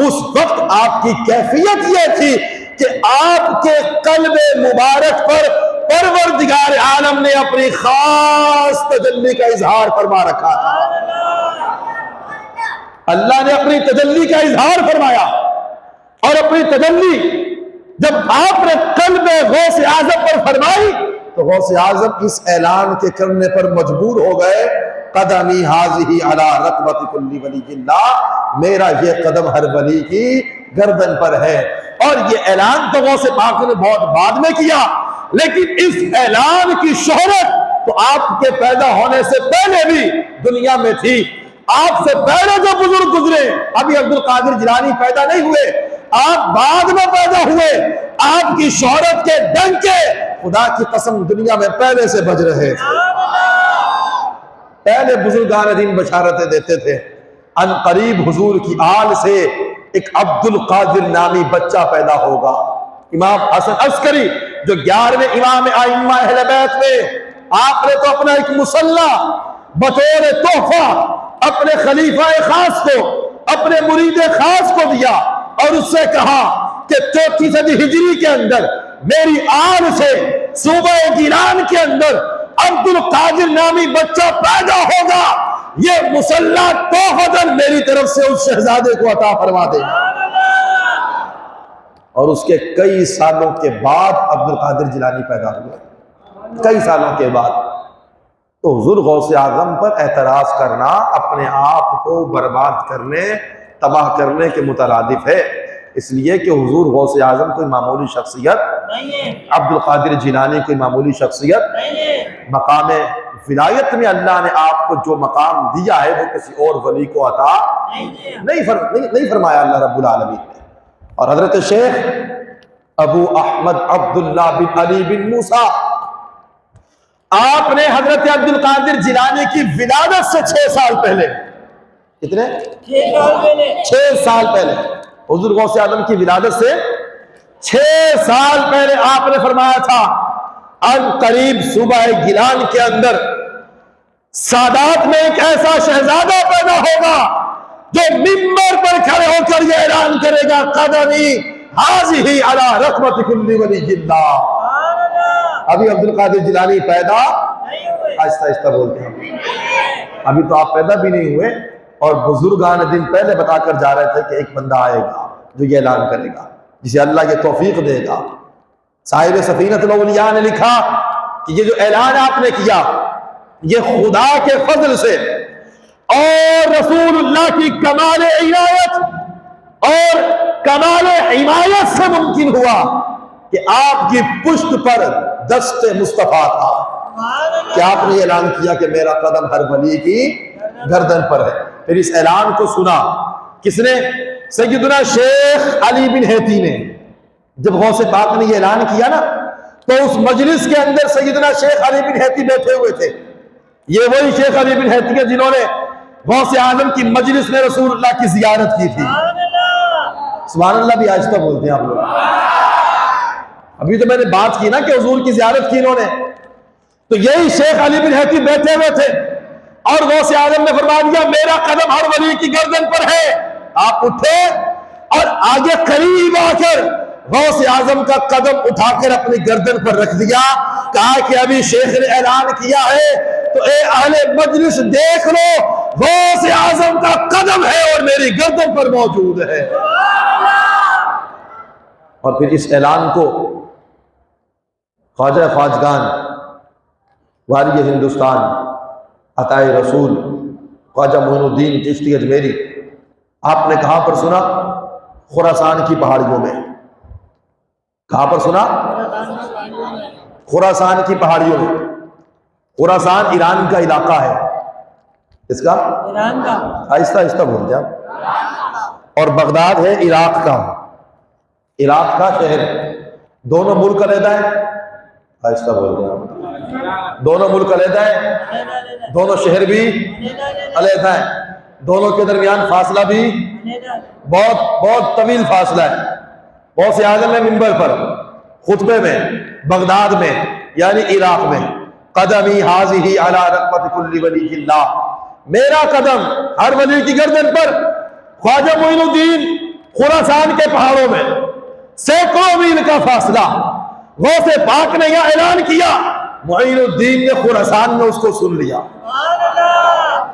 اس وقت آپ کی کیفیت یہ تھی کہ آپ کے قلب مبارک پر پروردگار عالم نے اپنی خاص تجلی کا اظہار فرما رکھا تھا۔ اللہ نے اپنی تجلی کا اظہار فرمایا، اور اپنی تجلی جب آپ نے قلب غوث اعظم پر فرمائی تو غوث اعظم اس اعلان کے کرنے پر مجبور ہو گئے، قدمی حاضی علی رقبت کل ولی اللہ، میرا یہ قدم ہر ولی کی گردن پر ہے۔ اور یہ اعلان تو غوث پاک نے بہت بعد میں کیا، لیکن اس اعلان کی شہرت تو آپ کے پیدا ہونے سے پہلے بھی دنیا میں تھی۔ آپ سے پہلے جو بزرگ گزرے، ابھی عبد القادر جیلانی پیدا نہیں ہوئے، آپ بعد میں پیدا ہوئے، آپ کی شہرت کے ڈنکے خدا کی قسم دنیا میں پہلے سے بج رہے تھے۔ پہلے بزرگان دین بشارتیں دیتے تھے، ان قریب حضور کی آل سے ایک عبد القادر نامی بچہ پیدا ہوگا۔ امام حسن عسکری جو 11ویں امام ائمہ اہل بیت میں، آپ نے تو اپنا ایک مصلی بطور تحفہ اپنے خلیفہ خاص کو، اپنے مرید خاص کو دیا، اور اس سے کہا کہ 34 صدی ہجری کے اندر میری آل سے صوبہ گیلان کے اندر عبد القادر نامی بچہ پیدا ہوگا، یہ مصلی تحفۃً میری طرف سے اس شہزادے کو عطا فرما دے۔ اور اس کے کئی سالوں کے بعد عبد القادر جیلانی پیدا ہوئے، کئی سالوں کے بعد۔ تو حضور غوث اعظم پر اعتراض کرنا اپنے آپ کو برباد کرنے، تباہ کرنے کے مترادف ہے، اس لیے کہ حضور غوث اعظم کوئی معمولی شخصیت نہیں ہے، عبد القادر جیلانی کوئی معمولی شخصیت نہیں ہے۔ مقام ولایت میں اللہ نے آپ کو جو مقام دیا ہے وہ کسی اور ولی کو عطا نہیں فرمایا اللہ رب العالمین نے۔ اور حضرت شیخ ابو احمد عبداللہ بن علی بن موسیٰ، آپ نے حضرت عبد القادر جیلانی کی ولادت سے 6 سال پہلے، کتنے؟ 6 سال پہلے، حضور غوث اعظم کی ولادت سے 6 سال پہلے آپ نے فرمایا تھا ان قریب صوبہ گیلان کے اندر سادات میں ایک ایسا شہزادہ پیدا ہوگا جو منبر پر کھڑے ہو کر یہ اعلان کرے گا قدمی حاضی علی رقبت کل ولی اللہ۔ ابھی عبد القادر جیلانی پیدا آہستہ آہستہ بولتے ہیں، ابھی تو آپ پیدا بھی نہیں ہوئے، اور بزرگان دین پہلے بتا کر جا رہے تھے کہ ایک بندہ آئے گا جو یہ اعلان کرے گا، جسے اللہ یہ توفیق دے گا۔ صاحب سفینۃ الاولیاء نے لکھا کہ یہ جو اعلان آپ نے کیا یہ خدا کے فضل سے اور رسول اللہ کی کمال عنایت اور کمال حمایت سے ممکن ہوا کہ آپ کی پشت پر دست مصطفیٰ تھا، کہ آپ نے اعلان کیا کہ میرا قدم ہر ولی کی گردن پر ہے۔ پھر اس اعلان کو سنا کس نے؟ سیدنا شیخ علی بن ہیتی نے۔ جب غوث پاک نے یہ اعلان کیا نا تو اس مجلس کے اندر سیدنا شیخ علی بن ہیتی بیٹھے ہوئے تھے۔ یہ وہی شیخ علی بن ہیتی ہیں جنہوں نے غوث اعظم کی مجلس میں رسول اللہ کی زیارت کی تھی۔ سبحان اللہ بھی آہستہ بولتے ہیں آپ لوگ۔ ابھی تو میں نے بات کی نا کہ حضور کی زیارت کی انہوں نے، تو یہی شیخ علی بن ہیتی بیٹھے ہوئے تھے، اور غوث اعظم نے فرما دیا میرا قدم ہر ولی کی گردن پر ہے۔ آپ اٹھے اور آگے قریب آ کر غوث اعظم کا قدم اٹھا کر اپنی گردن پر رکھ دیا، کہا کہ ابھی شیخ نے اعلان کیا ہے تو اے اہل مجلس دیکھ لو، غوث اعظم کا قدم ہے اور میری گردن پر موجود ہے۔ اور پھر اس اعلان کو خواجہ خواجگان والی ہندوستان عطائے رسول خواجہ معین الدین چشتی اجمیری، آپ نے کہاں پر سنا؟ خراسان کی پہاڑیوں میں۔ کہاں پر سنا؟ خراسان کی پہاڑیوں میں۔ خراسان ایران کا علاقہ ہے، اس کا ایران کا، آہستہ آہستہ بول جائے، اور بغداد ہے عراق کا، عراق کا شہر۔ دونوں ملک علیحدہ ہیں، آہستہ بول جائے، دونوں ملک علیحدہ ہیں، دونوں شہر بھی علیحدہ ہیں، دونوں کے درمیان فاصلہ بھی بہت طویل فاصلہ ہے۔ غوث اعظم نے منبر پر خطبے میں بغداد میں یعنی عراق میں قدمی حاضی علی رقبت کل ولی اللہ، میرا قدم ہر ولی کی گردن پر۔ خواجہ معین الدین خراسان کے پہاڑوں میں سینکڑوں میل کا فاصلہ، غوث پاک نے یہ اعلان کیا، معین الدین نے خراسان میں اس کو سن لیا،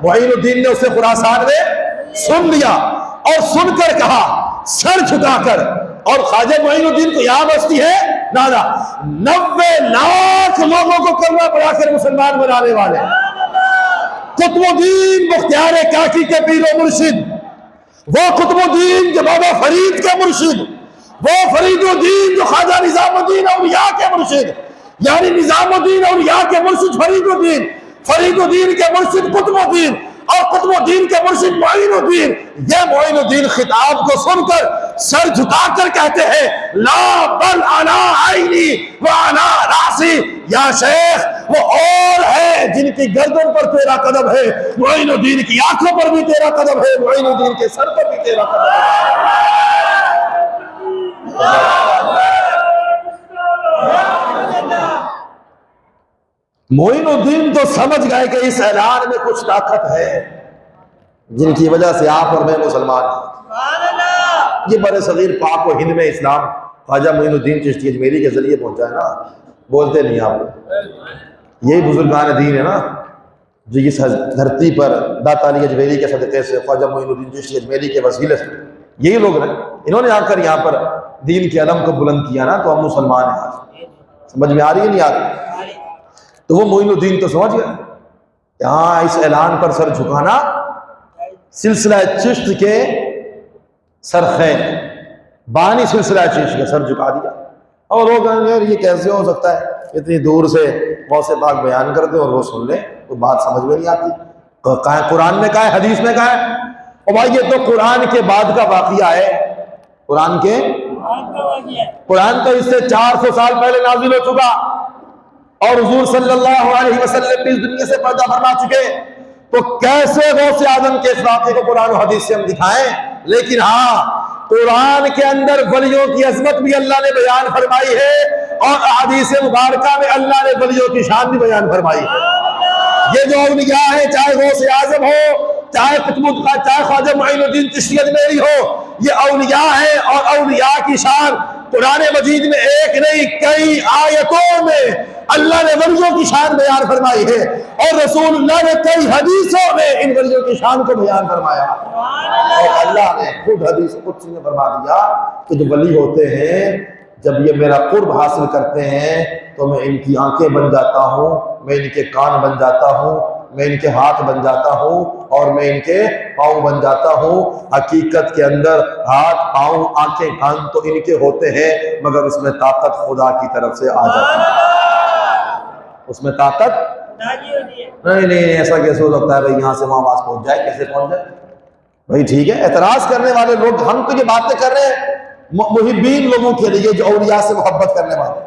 معین الدین نے اسے خراسان میں سن لیا اور سن کر کہا سر جھکا کر، اور خواجہ معین الدین کو یہاں بستی ہے نانا 90 لاکھ لوگوں کو کلمہ پڑھا کر مسلمان بنانے والے، قطب الدین بختیار کاکی کے پیر و مرشد، وہ قطب الدین جو بابا فرید کے مرشد، وہ فرید الدین جو خواجہ نظام الدین اولیاء کے مرشد، یعنی نظام الدین اولیاء کے مرشد فرید الدین، فرید الدین کے مرشد قطب الدین، اور قطب الدین کے مرشد معین الدین۔ یہ معین الدین خطاب کو سن کر سر جھکا کر کہتے ہیں لا بل علی عینی وعلی راسی، یا شیخ وہ اور ہے جن کی گردن پر تیرا قدم ہے، معین الدین کی آنکھوں پر بھی تیرا قدم ہے، معین الدین کے سر پر بھی تیرا قدم ہے۔ معین الدین تو سمجھ گئے کہ اس اعلان میں کچھ طاقت ہے جن کی وجہ سے آپ اور میں مسلمان ہیں۔ یہ برِ صغیر پاک و ہند میں اسلام خواجہ معین الدین چشتی اجمیری کے ذریعے پہنچا ہے نا، بولتے نہیں آپ، یہی بزرگان دین ہے نا جو اس دھرتی پر داتا علی اجمیری کے صدقے سے، خواجہ معین الدین چشتی اجمیری کے وسیلے سے، یہی لوگ ہیں، انہوں نے آ کر یہاں پر دین کے علم کو بلند کیا نا، تو ہم مسلمان ہیں آج۔ سمجھ میں آ رہی ہے نہیں آ رہی؟ تو وہ معین الدین تو سمجھ گئے کہ ہاں اس اعلان پر سر جھکانا سلسلہ چشت کے سرخین، بانی سلسلہ چشت کے سر جھکا دیا، اور لوگ یار یہ کیسے ہو سکتا ہے، اتنی دور سے غوث پاک بیان کر دے اور وہ سن لے، تو بات سمجھ میں نہیں آتی۔ کہا ہے قرآن میں، کہا ہے حدیث میں، کہا ہے اور بھائی یہ تو قرآن کے بعد کا واقعہ ہے، قرآن تو اس سے 400 سال پہلے نازل ہو چکا، اور حضور صلی اللہ علیہ وسلم بھی اس دنیا سے پردہ فرما چکے، تو کیسے غوث اعظم کے اس واقعے کو قرآن و حدیث سے ہم دکھائیں؟ لیکن ہاں قرآن کے اندر ولیوں کی عظمت بھی اللہ نے بیان فرمائی ہے، اور احادیث مبارکہ میں اللہ نے ولیوں کی شان بھی بیان فرمائی ہے۔ یہ جو اولیاء ہیں، چاہے غوث اعظم ہو، چاہے چاہے خواجہ معین الدین چشتی اجمیری ہو، یہ اولیاء ہیں، اور اولیاء کی شان قرآن مجید میں ایک نہیں کئی آیتوں میں اللہ نے ولیوں کی شان بیان فرمائی ہے، اور رسول اللہ نے کئی حدیثوں میں ان ولیوں کی شان کو بیان فرمایا، اور اللہ نے خود حدیث قدسی میں فرما دیا کہ جو ولی ہوتے ہیں جب یہ میرا قرب حاصل کرتے ہیں تو میں ان کی آنکھیں بن جاتا ہوں، میں ان کے کان بن جاتا ہوں، میں ان کے ہاتھ بن جاتا ہوں، اور میں ان کے پاؤں بن جاتا ہوں۔ حقیقت کے اندر ہاتھ، پاؤں، آنکھیں، کان تو ان کے ہوتے ہیں، مگر اس میں طاقت خدا کی طرف سے آ جاتی ہے، اس میں طاقت نہیں ایسا کیسے ہو سکتا ہے بھائی یہاں سے وہاں آواز پہنچ جائے، کیسے پہنچ جائے بھائی؟ ٹھیک ہے، اعتراض کرنے والے لوگ، ہم تو یہ باتیں کر رہے ہیں محبین لوگوں کے لیے، جو اولیاء سے محبت کرنے والے،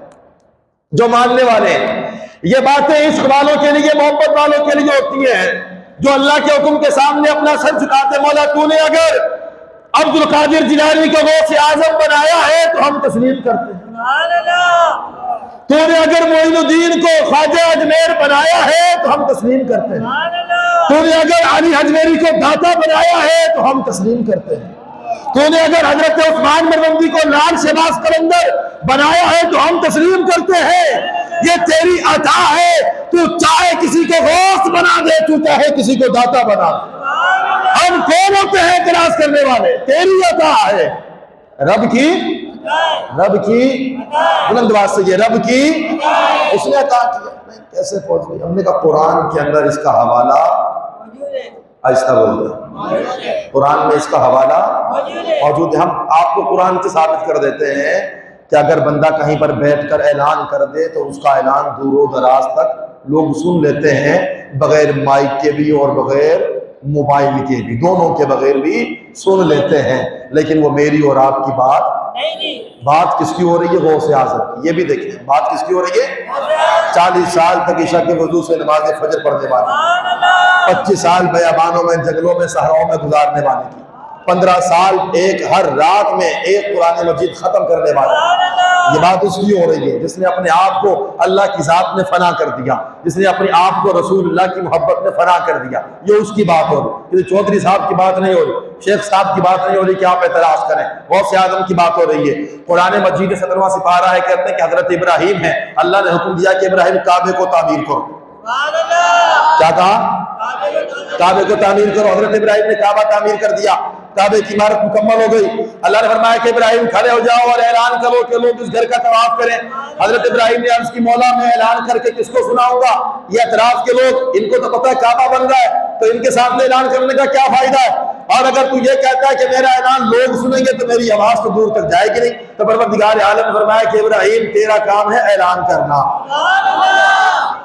جو ماننے والے ہیں۔ یہ باتیں عشق والوں کے لیے، محبت والوں کے لیے ہوتی ہیں، جو اللہ کے حکم کے سامنے اپنا سر جھکاتے، مولا تو نے اگر عبد القادر جیلانی کو غوث اعظم بنایا ہے تو ہم تسلیم کرتے ہیں، تو نے اگر معین الدین کو خواجہ اجمیر بنایا ہے تو ہم تسلیم کرتے ہیں، تو نے اگر علی اجمیری کو داتا بنایا ہے تو ہم تسلیم کرتے ہیں، تو نے اگر حضرت عثمان مروندی کو لال شہباز قلندر بنایا ہے تو ہم تسلیم کرتے ہیں۔ یہ تیری عطا ہے، تو چاہے کسی کو غوث بنا دے، تو چاہے کسی کو داتا بنا دے، ہم کون ہوتے ہیں اعتراض کرنے والے؟ تیری عطا ہے، رب کی بلند آواز سے یہ رب کی اس نے عطا کیا۔ کیسے پہنچ گئی؟ ہم نے کہا قرآن کے اندر اس کا حوالہ، آہستہ بول دیا، قرآن میں اس کا حوالہ موجود ہے۔ ہم آپ کو قرآن سے ثابت کر دیتے ہیں کہ اگر بندہ کہیں پر بیٹھ کر اعلان کر دے تو اس کا اعلان دور و دراز تک لوگ سن لیتے ہیں، بغیر مائک کے بھی اور بغیر موبائل کے بھی، دونوں کے بغیر بھی سن لیتے ہیں، لیکن وہ میری اور آپ کی بات کس کی ہو رہی ہے؟ غوث اعظم کی۔ یہ بھی دیکھیں بات کس کی ہو رہی ہے؟ 40 سال تک عشاء کے وضو سے نماز فجر پڑھنے والے، 25 سال بیابانوں میں، جنگلوں میں، صحراؤں میں گزارنے والے کی، 15 سال ہر رات میں ایک قرآن مجید ختم کرنے والا، یہ بات اس لیے ہو رہی ہے جس نے اپنے آپ کو اللہ کی ذات میں فنا کر دیا، جس نے اپنے آپ کو رسول اللہ کی محبت میں فنا کر دیا، یہ اس کی بات ہو رہی ہے۔ چودھری صاحب کی بات نہیں ہو رہی، شیخ صاحب کی بات نہیں ہو رہی کہ آپ اعتراض کریں، غوث اعظم کی بات ہو رہی ہے۔ قرآن مجید 17واں سپارہ ہے، کہتے ہیں کہ حضرت ابراہیم ہے، اللہ نے حکم دیا کہ ابراہیم کعبے کو تعمیر کرو۔ کیا کہا؟ کعبے کو تعمیر کرو۔ حضرت ابراہیم نے کعبہ تعمیر کر دیا، کعبے کی عمارت مکمل ہو گئی۔ اللہ نے فرمایا کہ ابراہیم کھڑے ہو جاؤ اور اعلان کرو کہ لوگ اس گھر کا طواف کریں۔ حضرت ابراہیم نے عرض کی مولا میں اعلان کر کے کس کو سناؤں گا؟ یہ اطراف کے لوگ، ان کو تو پتہ ہے کعبہ بن رہا ہے، تو ان کے سامنے اعلان کرنے کا کیا فائدہ ہے؟ اور اگر تو یہ کہتا ہے کہ میرا اعلان لوگ سنیں گے تو میری آواز تو دور تک جائے گی نہیں۔ تو پروردگار عالم نے فرمایا کہ ابراہیم تیرا کام ہے اعلان کرنا،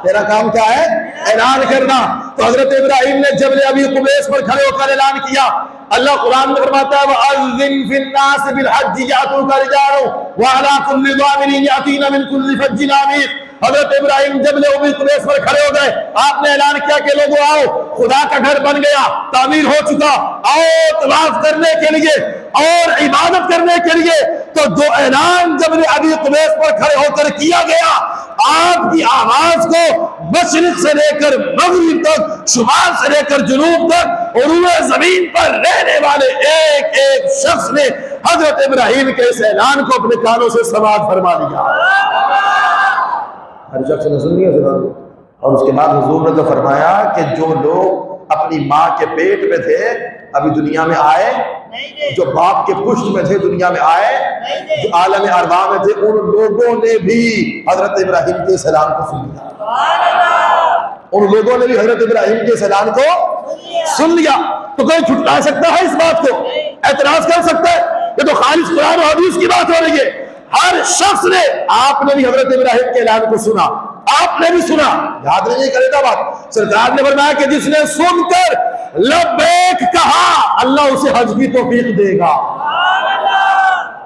تیرا کام کیا ہے؟ اعلان کرنا۔ تو حضرت ابراہیم نے جبل ابی قبیس پر کھڑے ہو کر اعلان کیا۔ اللہ قرآن میں فرماتا ہے وَأَذِّن فِي النَّاسِ بِالْحَجِّ يَأْتُوكَ رِجَالًا وَعَلَىٰ كُلِّ ضَامِرٍ يَأْتِينَ مِنْ كُلِّ فَجٍّ عَمِيقٍ۔ حضرت ابراہیم جبل ابی قبیس پر کھڑے ہو گئے، آپ نے اعلان کیا کہ لوگوں آؤ، خدا کا گھر بن گیا، تعمیر ہو چکا، آؤ طواف کرنے کے لیے اور عبادت کرنے کے لیے۔ تو جو اعلان جبل ابی قبیس پر کھڑے ہو کر کیا گیا، آپ کی آواز کو مشرق سے لے کر مغرب تک، شمال سے لے کر جنوب تک، عروہ زمین پر رہنے والے ایک ایک شخص نے حضرت ابراہیم کے اس اعلان کو اپنے کانوں سے سماعت فرما لیا۔ ہر شخص نے سن لیا زبان، اور اس کے بعد حضور نے تو فرمایا کہ جو لوگ اپنی ماں کے پیٹ میں تھے ابھی دنیا میں آئے، جو باپ کے پشت میں تھے دنیا میں آئے، جو عالم ارواح میں تھے، ان لوگوں نے بھی حضرت ابراہیم کے سلام کو سن لیا۔ ان لوگوں نے بھی حضرت ابراہیم کے سلام کو سن لیا۔ تو کوئی چھٹلا سکتا ہے اس بات کو؟ اعتراض کر سکتا ہے؟ یہ تو خالص قرآن و حدیث کی بات ہو رہی ہے۔ ہر شخص نے، آپ نے بھی حضرت ابراہیم کے اعلان کو سنا، آپ نے بھی سنا، یاد نہیں کرے گا بات۔ سرکار نے فرمایا کہ جس نے سن کر لبیک کہا اللہ اسے حج کی توفیق دے گا،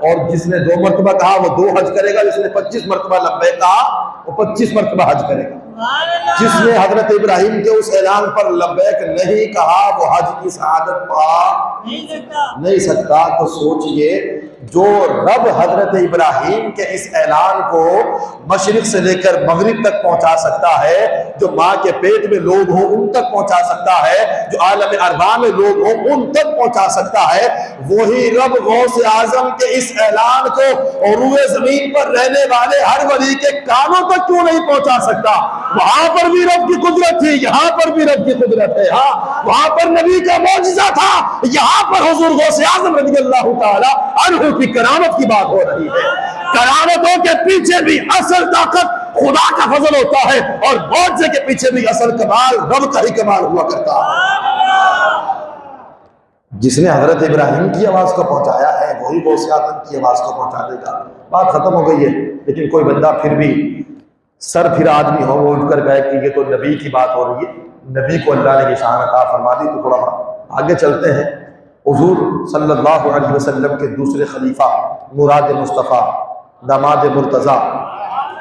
اور جس نے 2 مرتبہ کہا وہ 2 حج کرے گا، جس نے 25 مرتبہ لبیک کہا وہ 25 مرتبہ حج کرے گا۔ جس نے حضرت ابراہیم کے اس اعلان پر لبیک نہیں کہا وہ حج کی سعادت پا نہیں سکتا۔ تو سوچئے جو رب حضرت ابراہیم کے اس اعلان کو مشرق سے لے کر مغرب تک پہنچا سکتا ہے، جو ماں کے پیٹ میں لوگ ہوں ان تک پہنچا سکتا ہے، جو عالم ارواح میں لوگ ہوں ان تک پہنچا سکتا ہے، وہی رب غوث اعظم کے اس اعلان کو عروہ زمین پر رہنے والے ہر ولی کے کانوں تک کیوں نہیں پہنچا سکتا؟ وہاں پر بھی رب کی قدرت تھی، یہاں پر بھی رب کی قدرت ہے۔ ہاں، وہاں پر نبی کا معجزہ تھا، یہاں پر حضور غوث اعظم رضی اللہ تعالی عنہ کی کرامت کی بات ہو رہی ہے۔ کرامتوں کے پیچھے بھی اصل طاقت خدا کا فضل ہوتا ہے، اور معجزے کے پیچھے بھی اصل کمال رب کا ہی کمال ہوا کرتا ہے۔ جس نے حضرت ابراہیم کی آواز کو پہنچایا ہے وہی غوث اعظم کی آواز کو پہنچا دے گا۔ بات ختم ہو گئی ہے، لیکن کوئی بندہ پھر بھی سر پھر آدمی ہو، وہ اٹھ کر کہے کہ یہ تو نبی کی بات ہو رہی ہے، نبی کو اللہ نے یہ شان عطا فرما دی، تو تھوڑا آگے چلتے ہیں۔ حضور صلی اللہ علیہ وسلم کے دوسرے خلیفہ مراد مصطفیٰ داماد مرتضیٰ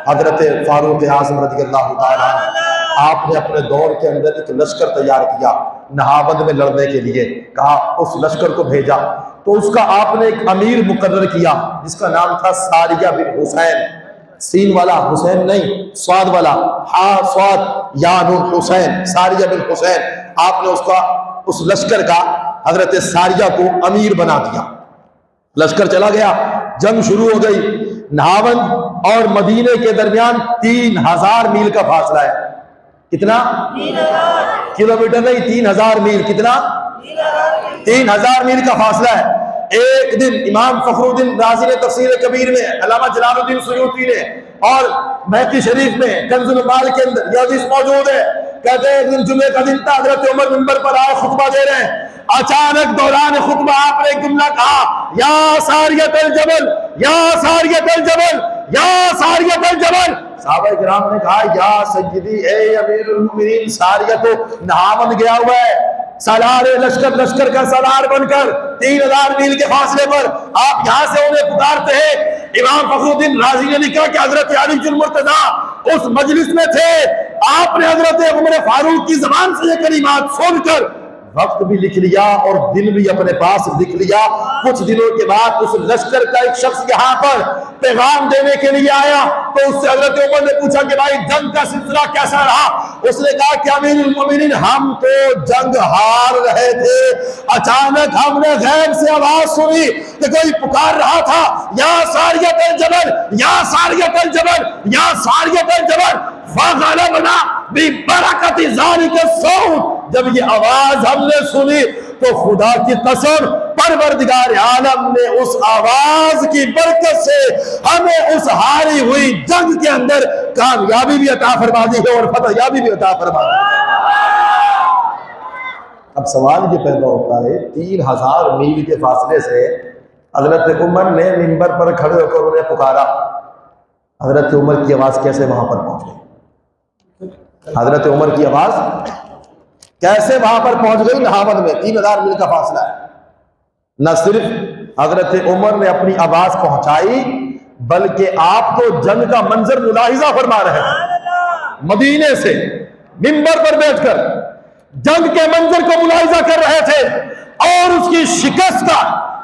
حضرت فاروق اعظم رضی اللہ تعالیٰ عنہ، آپ نے اپنے دور کے اندر ایک لشکر تیار کیا نہاوند میں لڑنے کے لیے، کہا اس لشکر کو بھیجا، تو اس کا آپ نے ایک امیر مقرر کیا جس کا نام تھا ساریہ بن حسین، سین والا حسین نہیں، صاد والا، ہاں صاد یا نون حسین، ساریہ بن حسین۔ آپ نے اس لشکر کا حضرت ساریہ کو امیر بنا دیا۔ لشکر چلا گیا، جنگ شروع ہو گئی۔ نہاوند اور مدینے کے درمیان 3000 میل کا فاصلہ ہے۔ کتنا؟ کلومیٹر نہیں، 3000 میل۔ کتنا؟ 3000 میل کا فاصلہ ہے۔ ایک دن امام فخر الدین رازی نے تفسیر کبیر میں، علامہ جلال الدین سیوطی نے، اور بہقی شریف میں کنز المال کے اندر یہ حدیث موجود ہے، کہتے ہیں ایک دن جمعے کا دن تھا، حضرت عمر منبر پر آئے خطبہ دے رہے ہیں، اچانک دوران خطبہ آپ نے ایک جملہ کہا، یا ساریۃ الجبل، یا ساریۃ الجبل، یا ساریۃ الجبل۔ صحابہ کرام نے کہا یا سیدی اے امیر المؤمنین، ساریہ تو نہاوند گیا ہوا ہے، سالار لشکر کا سالار بن کر 3000 میل کے فاصلے پر آپ یہاں سے انہیں پکارتے ہیں۔ امام فخر الدین رازی نے لکھا کہ حضرت علی المرتضیٰ اس مجلس میں تھے، آپ نے حضرت عمر فاروق کی زبان سے یہ کلمات سن کر وقت بھی لکھ لیا اور دن بھی اپنے پاس لکھ لیا۔ کچھ دنوں کے بعد اس لشکر کا ایک شخص یہاں پر پیغام دینے کے لیے آیا تو اس سے حضرت عمر نے پوچھا کہ بھائی جنگ کا سلسلہ کیسا رہا؟ اس نے کہا کہ امیر المومنین ہم تو جنگ ہار رہے تھے، اچانک ہم نے غیب سے آواز سنی کہ کوئی پکار رہا تھا یا ساریت الجبل یا ساریت الجبل یا ساریت الجبل فغلبنا ببرکت ذالک الصوت۔ جب یہ آواز ہم نے سنی تو خدا کی قسم پروردگار عالم نے اس آواز کی برکت سے ہمیں اس ہاری ہوئی جنگ کے اندر کامیابی بھی عطا فرما دی ہے اور فتح یابی بھی عطا فرما دی ہے۔ اب سوال یہ پیدا ہوتا ہے 3000 میل کے فاصلے سے حضرت عمر نے منبر پر کھڑے ہو کر انہیں پکارا، حضرت عمر کی آواز کیسے وہاں پر پہنچ گئی؟ حضرت عمر کی آواز کیسے وہاں پر پہنچ گئی؟ نہاوند میں 3000 میل کا فاصلہ ہے۔ نہ صرف حضرت عمر نے اپنی آواز پہنچائی بلکہ آپ تو جنگ کا منظر ملاحظہ فرما رہے تھے، مدینے سے منبر پر بیٹھ کر جنگ کے منظر کو ملاحظہ کر رہے تھے اور اس کی شکست کا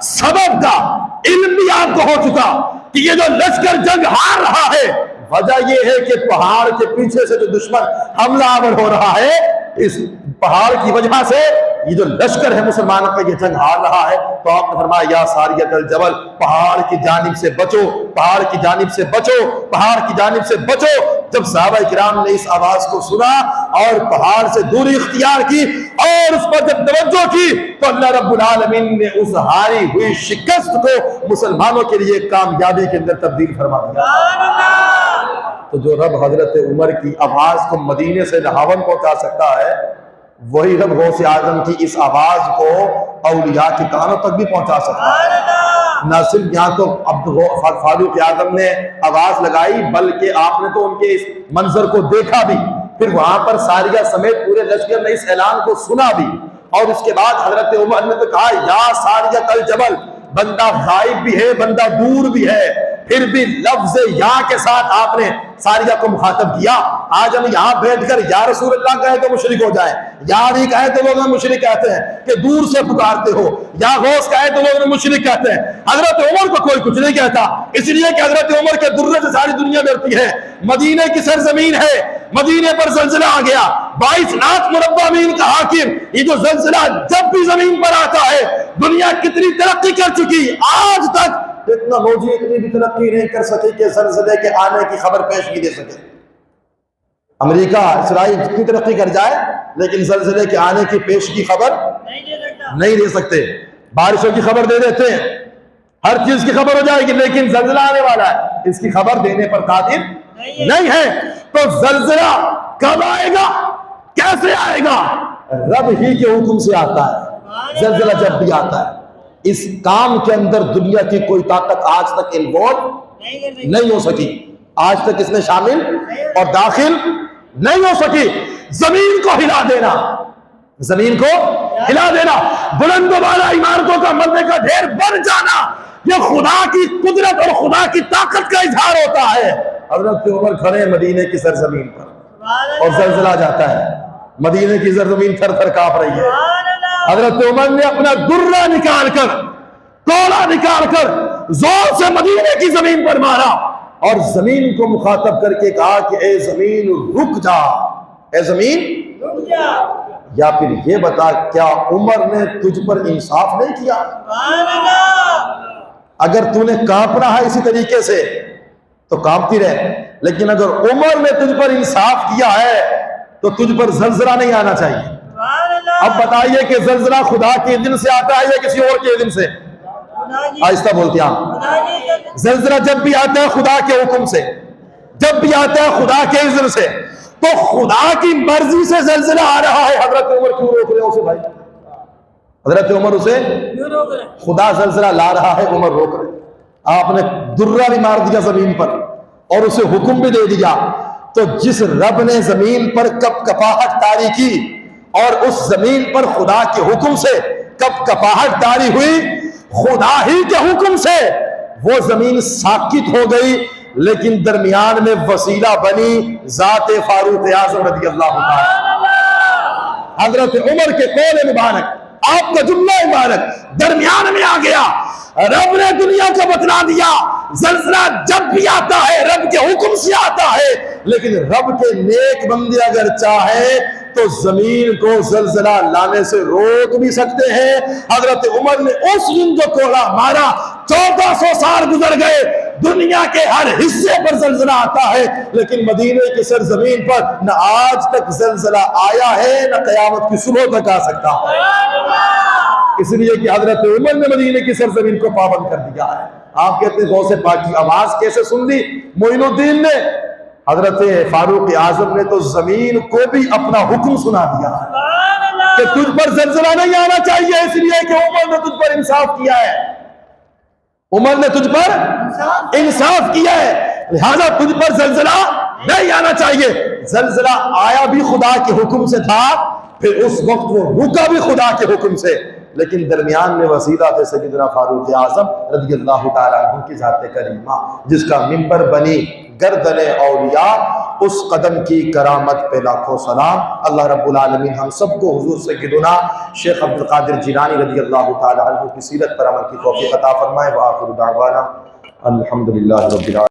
سبب کا علم بھی آپ کو ہو چکا کہ یہ جو لشکر جنگ ہار رہا ہے وجہ یہ ہے کہ پہاڑ کے پیچھے سے جو دشمن حملہ آور ہو رہا ہے، اس پہاڑ کی وجہ سے یہ جو لشکر ہے مسلمانوں کا یہ جنگ ہار رہا ہے۔ تو آپ نے فرمایا یا ساریت الجبل، پہاڑ کی جانب سے بچو، پہاڑ کی جانب سے بچو، پہاڑ کی جانب سے بچو۔ جب صحابہ کرام نے اس آواز کو سنا اور پہاڑ سے دوری اختیار کی اور اس پر جب توجہ کی تو اللہ رب العالمین نے اس ہاری ہوئی شکست کو مسلمانوں کے لیے کامیابی کے اندر تبدیل فرما دیا۔ تو جو رب حضرت عمر کی آواز کو مدینے سے نہاون پہنچا سکتا ہے، وہی رب غوث اعظم کی اس آواز کو اولیاء کے کانوں تک بھی پہنچا سکتا ہے۔ نہ صرف یہاں تو فاروق اعظم نے آواز لگائی بلکہ آپ نے تو ان کے اس منظر کو دیکھا بھی، پھر وہاں پر ساریہ سمیت پورے لشکر نے اس اعلان کو سنا بھی، اور اس کے بعد حضرت عمر نے تو کہا یا ساریۃ الجبل، بندہ غائب بھی ہے، بندہ دور بھی ہے، پھر بھی لفظ یا کے ساتھ آپ نے ساریہ کو مخاطب کیا۔ آج ہم یہاں بیٹھ کر یا رسول اللہ کہے تو مشرک ہو جائیں، یا بھی کہے تو لوگ مشرک کہتے ہیں کہ دور سے پکارتے ہو، یا غوث کہے تو لوگ مشرک کہتے ہیں۔ حضرت عمر کو کوئی کچھ نہیں کہتا، اس لیے کہ حضرت عمر کے درے سے ساری دنیا ڈرتی ہے۔ مدینے کی سرزمین ہے، مدینے پر زلزلہ آ گیا، 22 لاکھ مربع میل کا حاکم، یہ جو زلزلہ جب بھی زمین پر آتا ہے دنیا کتنی ترقی کر چکی، آج تک ٹیکنالوجی اتنی بھی ترقی نہیں کر سکی کہ زلزلے کے آنے کی خبر پیشگی دے سکے۔ امریکہ اسرائیل جتنی ترقی کر جائے لیکن زلزلے کے آنے کی پیشگی خبر نہیں دے سکتے۔ بارشوں کی خبر دے دیتے ہیں، ہر چیز کی خبر ہو جائے گی، لیکن زلزلہ آنے والا ہے اس کی خبر دینے پر قادر نہیں ہے۔ تو زلزلہ کب آئے گا، کیسے آئے گا؟ رب ہی کے حکم سے آتا ہے۔ زلزلہ جب بھی آتا ہے اس کام کے اندر دنیا کی کوئی طاقت آج تک انوالو نہیں ہو سکی، آج تک اس میں شامل اور داخل نہیں ہو سکی۔ زمین کو ہلا دینا، زمین کو ہلا دینا، بلند و بالا عمارتوں کا ملبے کا ڈھیر بن جانا، یہ خدا کی قدرت اور خدا کی طاقت کا اظہار ہوتا ہے۔ حضرت عمر کھڑے مدینے کی سرزمین پر اور زلزلہ جاتا ہے، مدینے کی سرزمین تھر تھر کانپ رہی ہے۔ حضرت عمر نے اپنا درہ نکال کر، کوڑا نکال کر زور سے مدینے کی زمین پر مارا اور زمین کو مخاطب کر کے کہا کہ اے زمین رک جا، اے زمین رک جا۔ یا پھر یہ بتا کیا عمر نے تجھ پر انصاف نہیں کیا؟ اگر تو نے کانپنا ہے اسی طریقے سے تو کانپتی رہے، لیکن اگر عمر نے تجھ پر انصاف کیا ہے تو تجھ پر زلزلہ نہیں آنا چاہیے۔ اب بتائیے کہ زلزلہ خدا کے دن سے آتا ہے یا کسی اور کے دن سے؟ آہستہ بولتے ہیں۔ زلزلہ جب بھی آتا ہے خدا کے حکم سے، جب بھی آتا ہے خدا کے اذن سے، تو خدا کی مرضی سے زلزلہ آ رہا ہے۔ حضرت عمر کیوں روک رہے ہیں اسے بھائی؟ حضرت عمر اسے خدا زلزلہ لا رہا ہے، عمر روک رہے۔ آپ نے درہ بھی مار دیا زمین پر اور اسے حکم بھی دے دیا۔ تو جس رب نے زمین پر کپ کپاہٹ طاری کی اور اس زمین پر خدا کے حکم سے کپ کپاہٹ طاری ہوئی، خدا ہی کے حکم سے وہ زمین ساکت ہو گئی، لیکن درمیان میں وسیلہ بنی ذات فاروق اعظم رضی اللہ عنہ۔ حضرت عمر کے قول مبارک، آپ کا جملہ مبارک درمیان میں آ گیا۔ رب نے دنیا کو بتلا دیا زلزلہ جب بھی آتا ہے رب کے حکم سے آتا ہے، لیکن رب کے نیک بندے اگر چاہے تو زمین کو زلزلہ لانے سے روک بھی سکتے ہیں۔ حضرت عمر نے اس دن جو کوڑا مارا، 1400 سال گزر گئے، دنیا کے ہر حصے پر زلزلہ آتا ہے، لیکن مدینے کی سرزمین پر نہ آج تک زلزلہ آیا ہے نہ قیامت کی صبح تک آ سکتا ہے، اس لیے کہ حضرت عمر نے مدینے کی سرزمین کو پابند کر دیا ہے۔ آپ کہتے ہیں غوث پاک کی آواز کیسے سن لی؟ معین الدین نے، حضرت فاروق اعظم نے تو زمین کو بھی اپنا حکم سنا دیا کہ تجھ پر زلزلہ نہیں آنا چاہیے، اس لیے کہ عمر نے تجھ پر انصاف کیا ہے، عمر نے تجھ پر انصاف کیا ہے، لہذا تجھ پر زلزلہ نہیں آنا چاہیے۔ زلزلہ آیا بھی خدا کے حکم سے تھا، پھر اس وقت وہ رکا بھی خدا کے حکم سے، لیکن درمیان میں وسیلہ تھے سیدنا فاروق اعظم رضی اللہ تعالیٰ عنہ کی ذات کریمہ، جس کا منبر بنی گردن اولیاء، اس قدم کی کرامت پہ لاکھوں سلام۔ اللہ رب العالمین ہم سب کو حضور سیدنا شیخ عبد القادر جیلانی رضی اللہ تعالیٰ عنہ کی سیرت پر عمل کی توفیق عطا فرمائے۔ وآخر دعوانا الحمدللہ رب العالمین۔